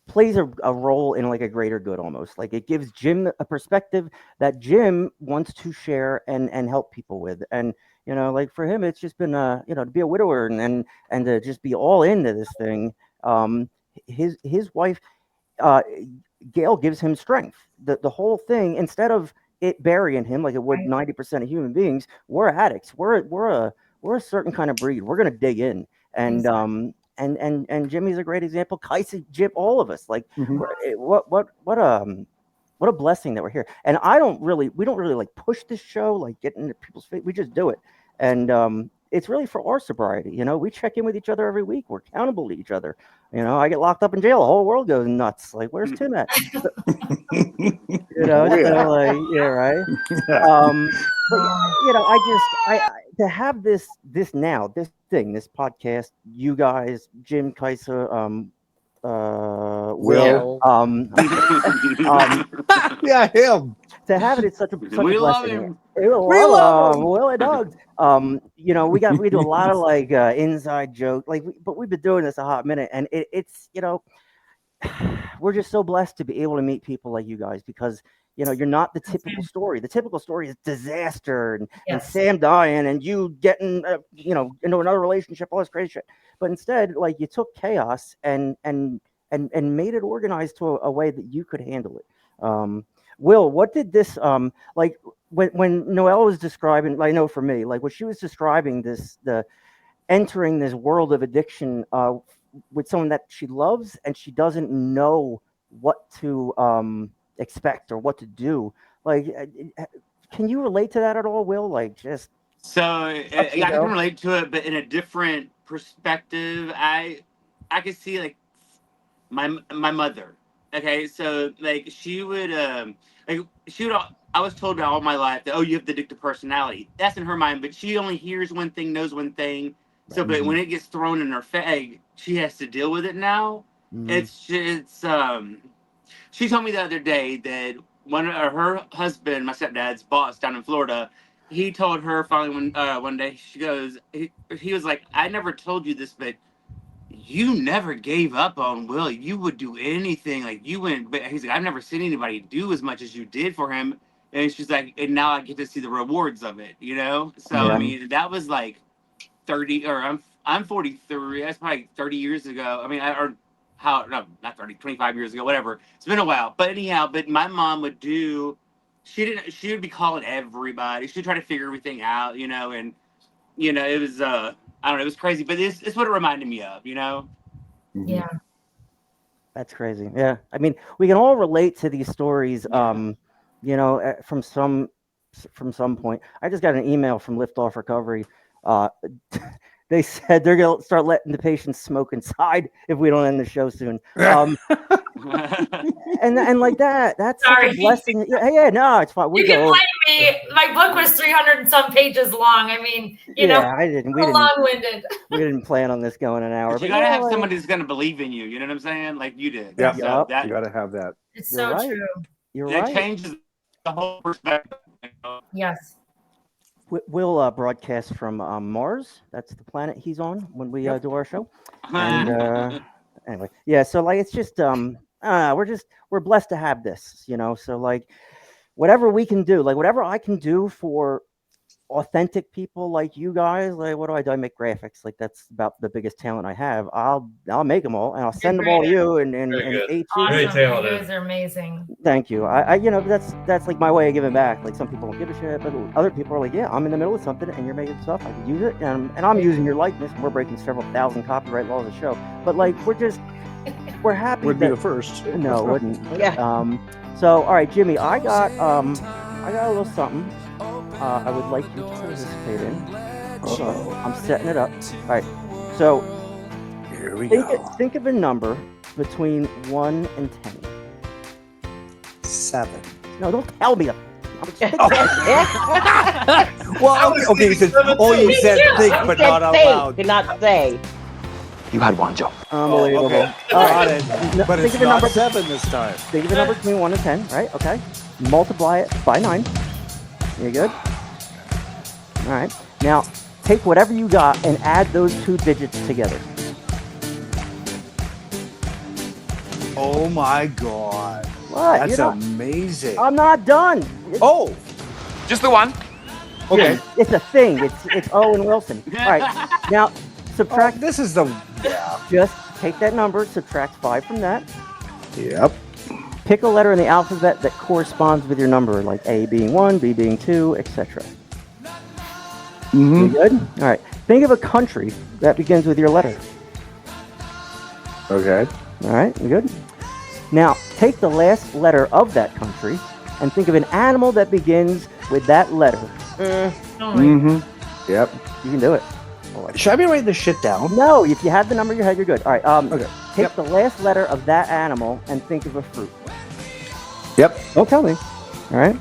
[SPEAKER 4] plays a role in like a greater good almost. Like it gives Jim a perspective that Jim wants to share and help people with. And like for him, it's just been to be a widower and to just be all into this thing. His wife, Gail, gives him strength. The whole thing, instead of it burying him like it would 90% of human beings, we're addicts. We're a certain kind of breed. We're gonna dig in. And and Jimmy's a great example. Kaisa, Jim, all of us. Like what a blessing that we're here. And we don't really like push this show, like get into people's face. We just do it. And it's really for our sobriety. We check in with each other every week. We're accountable to each other. I get locked up in jail. The whole world goes nuts. Like, where's Tim at? Right. But I to have this podcast, you guys, Jim, Kaisa, Will,
[SPEAKER 2] yeah, him.
[SPEAKER 4] To have it, it's such a
[SPEAKER 5] we love
[SPEAKER 4] blessing.
[SPEAKER 5] him.
[SPEAKER 2] We love him.
[SPEAKER 4] Will and dogs. We do a lot of like inside joke, but we've been doing this a hot minute, and it's we're just so blessed to be able to meet people like you guys because you're not the typical story. The typical story is disaster and Sam dying and you getting into another relationship, all this crazy shit. But instead, like you took chaos and made it organized to a way that you could handle it. Will, what did this like when Noelle was describing? I know for me, like when she was describing the entering this world of addiction with someone that she loves and she doesn't know what to expect or what to do. Like can you relate to that at all, Will? Like just
[SPEAKER 5] So
[SPEAKER 4] Touch and
[SPEAKER 5] yeah, I
[SPEAKER 4] go?
[SPEAKER 5] can relate to it, but in a different perspective. I could see like my mother. Okay, so like she would. I was told all my life that, oh, you have the addictive personality. That's in her mind, but she only hears one thing, knows one thing. So, but when it gets thrown in her face, she has to deal with it now. It's. She told me the other day that her husband, my stepdad's boss down in Florida, he told her finally one day, she goes, he was like, I never told you this, but you never gave up on Will. You would do anything. Like you went, but he's like, I've never seen anybody do as much as you did for him. And she's like, and now I get to see the rewards of it, you know? So
[SPEAKER 4] Yeah.
[SPEAKER 5] I mean, that was like 30, or I'm 43. That's probably 30 years ago. I mean, or how, no, not 30, 25 years ago, whatever. It's been a while. But anyhow, but my mom would she would be calling everybody. She'd try to figure everything out, you know, and it was I don't know, it was crazy, but it's what it reminded me of, you know.
[SPEAKER 6] Yeah.
[SPEAKER 4] That's crazy. Yeah. I mean, we can all relate to these stories.
[SPEAKER 5] Yeah.
[SPEAKER 4] From some point. I just got an email from Liftoff Recovery. Uh, they said they're gonna start letting the patients smoke inside if we don't end the show soon. And like that's such
[SPEAKER 6] Sorry.
[SPEAKER 4] a blessing. Yeah, no, it's fine.
[SPEAKER 6] You can blame me. My book was 300 and some pages long. I mean, you know,
[SPEAKER 4] we didn't
[SPEAKER 6] long-winded.
[SPEAKER 4] we didn't plan on this going an hour.
[SPEAKER 5] But you
[SPEAKER 4] But
[SPEAKER 5] gotta
[SPEAKER 4] yeah,
[SPEAKER 5] have
[SPEAKER 4] like,
[SPEAKER 5] somebody that's gonna believe in you. You know what I'm saying? Like you did.
[SPEAKER 2] Yeah.
[SPEAKER 5] So
[SPEAKER 4] Yup.
[SPEAKER 5] that
[SPEAKER 2] You got to have that.
[SPEAKER 6] It's
[SPEAKER 4] You're
[SPEAKER 6] so
[SPEAKER 4] right.
[SPEAKER 6] true.
[SPEAKER 4] you're
[SPEAKER 5] it
[SPEAKER 4] right.
[SPEAKER 5] changes the whole perspective. You know?
[SPEAKER 6] Yes.
[SPEAKER 4] We'll broadcast from Mars. That's the planet he's on when we do our show. And anyway, yeah. So like, it's just we're blessed to have this, So like, whatever we can do, like whatever I can do for authentic people like you guys, like what do I do? I make graphics. Like that's about the biggest talent I have. I'll make them all and I'll send them all to you and
[SPEAKER 7] Very good.
[SPEAKER 4] HE.
[SPEAKER 6] Awesome.
[SPEAKER 7] Very
[SPEAKER 6] You
[SPEAKER 7] talented.
[SPEAKER 6] guys are amazing.
[SPEAKER 4] Thank you. I that's like my way of giving back. Like some people don't give a shit, but other people are like, yeah, I'm in the middle of something and you're making stuff. I can use it, and I'm using your likeness. And we're breaking several thousand copyright laws of the show, but like we're happy.
[SPEAKER 2] Would be the first.
[SPEAKER 4] No, it wouldn't.
[SPEAKER 3] Yeah.
[SPEAKER 4] So all right, Jimmy, I got a little something. I would like you to participate in. Hold on, I'm setting it up. All right. So
[SPEAKER 2] Here we go.
[SPEAKER 4] think of a number between 1 and 10.
[SPEAKER 2] 7.
[SPEAKER 4] No, don't tell me.
[SPEAKER 2] Well, okay. You said, you said think, but not out loud.
[SPEAKER 3] Did not say.
[SPEAKER 8] You had one job.
[SPEAKER 4] Unbelievable.
[SPEAKER 2] Okay.
[SPEAKER 4] All
[SPEAKER 2] Got
[SPEAKER 4] right.
[SPEAKER 2] it.
[SPEAKER 4] No,
[SPEAKER 2] But
[SPEAKER 4] think
[SPEAKER 2] it's
[SPEAKER 4] of a
[SPEAKER 2] not
[SPEAKER 4] number.
[SPEAKER 2] 7 this time.
[SPEAKER 4] Think of a number between 1 and 10, right? Okay. Multiply it by 9. You good? All right. Now, take whatever you got and add those two digits together.
[SPEAKER 2] Oh my God.
[SPEAKER 4] What?
[SPEAKER 2] That's
[SPEAKER 4] You're not-
[SPEAKER 2] amazing.
[SPEAKER 4] I'm not done.
[SPEAKER 2] Oh,
[SPEAKER 8] Just the one.
[SPEAKER 2] okay.
[SPEAKER 4] It's a thing. It's Owen Wilson. All right. Now, subtract.
[SPEAKER 2] This is the.
[SPEAKER 4] Just take that number, subtract 5 from that.
[SPEAKER 2] Yep.
[SPEAKER 4] Pick a letter in the alphabet that corresponds with your number, like A being 1, B being 2, etc. You good? All right. Think of a country that begins with your letter.
[SPEAKER 2] Okay.
[SPEAKER 4] All right. You good? Now, take the last letter of that country and think of an animal that begins with that letter.
[SPEAKER 2] Yep.
[SPEAKER 4] You can do it.
[SPEAKER 2] Should I be writing this shit down?
[SPEAKER 4] No, if you have the number in your head, you're good. All right.
[SPEAKER 2] Okay.
[SPEAKER 4] Take the last letter of that animal and think of a fruit.
[SPEAKER 2] Yep.
[SPEAKER 4] Don't tell me. All right.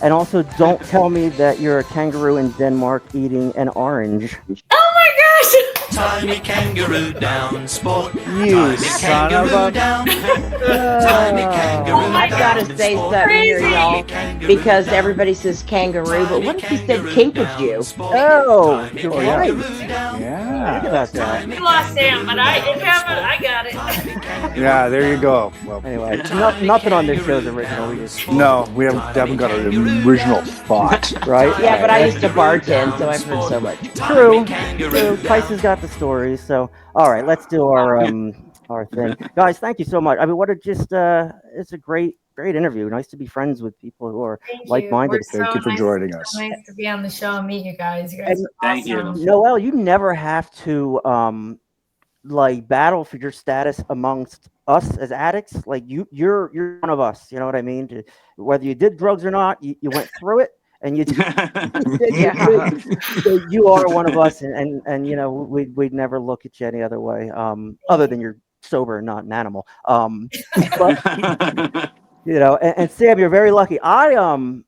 [SPEAKER 4] And also, don't tell me that you're a kangaroo in Denmark eating an orange.
[SPEAKER 6] Oh my gosh!
[SPEAKER 1] Tiny kangaroo down, sport.
[SPEAKER 2] You son of a.
[SPEAKER 1] Tiny kangaroo
[SPEAKER 6] Oh my
[SPEAKER 3] I gotta
[SPEAKER 1] down,
[SPEAKER 3] say
[SPEAKER 1] sport.
[SPEAKER 3] something here,
[SPEAKER 6] Crazy.
[SPEAKER 3] y'all, because everybody says kangaroo, but what if he said kinkajou?
[SPEAKER 4] Oh, you're
[SPEAKER 2] yeah.
[SPEAKER 4] right. Think
[SPEAKER 2] Yeah.
[SPEAKER 4] about that.
[SPEAKER 6] We lost Sam, but I got it.
[SPEAKER 2] Yeah, there you go. Well,
[SPEAKER 4] Anyway, nothing on this show's original. We just,
[SPEAKER 2] no, we haven't got an original thought.
[SPEAKER 4] right?
[SPEAKER 3] Yeah, but I used to bartend, so I've heard so much.
[SPEAKER 4] True. Tyson's got the stories. So, all right, let's do our thing, guys. Thank you so much. I mean, what a just it's a great interview. Nice to be friends with people who are
[SPEAKER 6] Thank you.
[SPEAKER 4] like-minded.
[SPEAKER 6] We're
[SPEAKER 2] Thank you for
[SPEAKER 6] nice-
[SPEAKER 2] joining
[SPEAKER 6] so
[SPEAKER 2] us.
[SPEAKER 6] Nice to be on the show and meet you guys. You guys are
[SPEAKER 5] Thank you.
[SPEAKER 6] awesome.
[SPEAKER 4] Noelle, you never have to like battle for your status amongst us as addicts. Like you're one of us. You know what I mean? Whether you did drugs or not, you went through it, and you you are one of us, and you know we'd never look at you any other way, other than you're sober and not an animal. But you know, and Sam, you're very lucky. I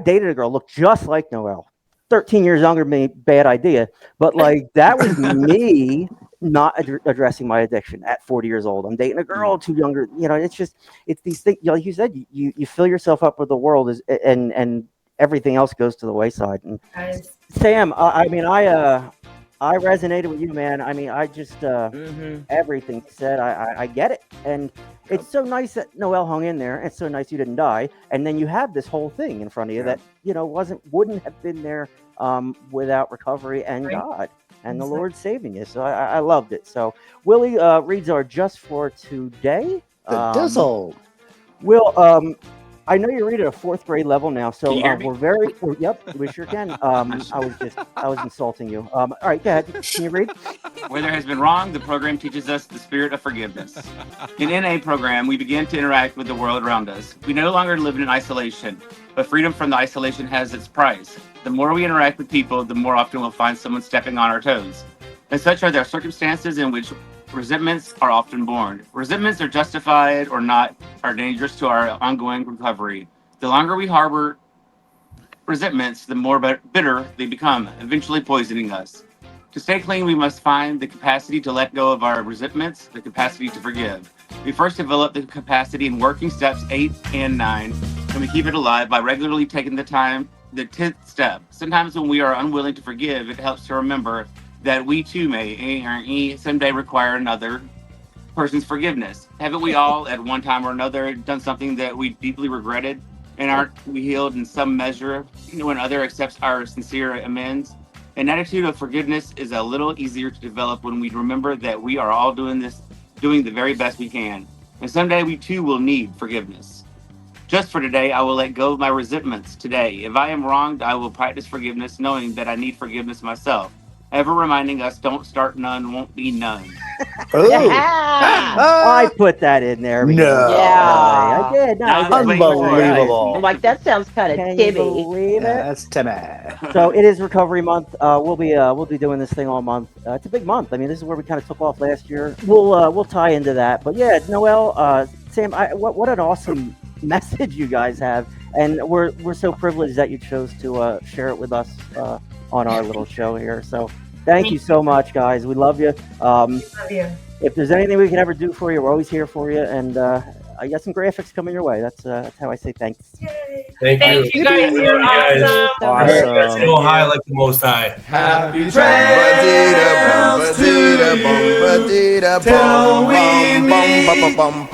[SPEAKER 4] dated a girl looked just like Noelle. 13 years younger than me, bad idea. But like that was me not addressing my addiction at 40 years old. I'm dating a girl too younger. You know, it's these things. Like you said, you fill yourself up with the world, and everything else goes to the wayside. And
[SPEAKER 6] Guys.
[SPEAKER 4] Sam, I mean, I resonated with you, man. I mean, I just everything you said, I get it, and it's so nice that Noelle hung in there. It's so nice you didn't die, and then you have this whole thing in front of you that you know wouldn't have been there without recovery and God and the Lord saving you. So I loved it. So Willie reads our just for today.
[SPEAKER 2] Dizzle.
[SPEAKER 4] Will, I know you're reading at a 4th grade level now, so
[SPEAKER 5] Can you hear me?
[SPEAKER 4] we're very. Yep, we sure can. I was insulting you. All right, go ahead. Can you read?
[SPEAKER 5] Where there has been wrong, the program teaches us the spirit of forgiveness. In NA program, we begin to interact with the world around us. We no longer live in isolation, but freedom from the isolation has its price. The more we interact with people, the more often we'll find someone stepping on our toes. And such are there circumstances in which resentments are often born. Resentments are justified or not, are dangerous to our ongoing recovery. The longer we harbor resentments, the more bitter they become, eventually poisoning us. To stay clean, we must find the capacity to let go of our resentments, the capacity to forgive. We first develop the capacity in working steps 8 and 9, and we keep it alive by regularly taking the time, the 10th step. Sometimes when we are unwilling to forgive, it helps to remember that we too may someday require another person's forgiveness. Haven't we all, at one time or another, done something that we deeply regretted, and aren't we healed in some measure when other accepts our sincere amends? An attitude of forgiveness is a little easier to develop when we remember that we are all doing the very best we can, and someday we too will need forgiveness. Just for today, I will let go of my resentments today. If I am wronged, I will practice forgiveness, knowing that I need forgiveness myself. Ever reminding us, don't start none, won't be none.
[SPEAKER 4] I put that in there.
[SPEAKER 2] No.
[SPEAKER 3] Yeah.
[SPEAKER 4] I did. No, I did.
[SPEAKER 2] Unbelievable.
[SPEAKER 3] I'm like, that sounds kind of
[SPEAKER 4] Can you
[SPEAKER 3] Timmy.
[SPEAKER 4] believe it?
[SPEAKER 2] That's Timmy.
[SPEAKER 4] So it is Recovery Month. We'll be doing this thing all month. It's a big month. I mean, this is where we kind of took off last year. We'll tie into that. But yeah, Noelle, Sam, what an awesome message you guys have, and we're so privileged that you chose to share it with us on our little show here. So thank you so much, guys. We love you.
[SPEAKER 6] Love you.
[SPEAKER 4] If there's anything we can ever do for you, we're always here for you. And I got some graphics coming your way. That's how I say thanks.
[SPEAKER 7] Thank you.
[SPEAKER 6] You guys. You're
[SPEAKER 7] Guys.
[SPEAKER 6] awesome.
[SPEAKER 7] Let's go high like the Most High.
[SPEAKER 1] Happy trails to you till we meet again.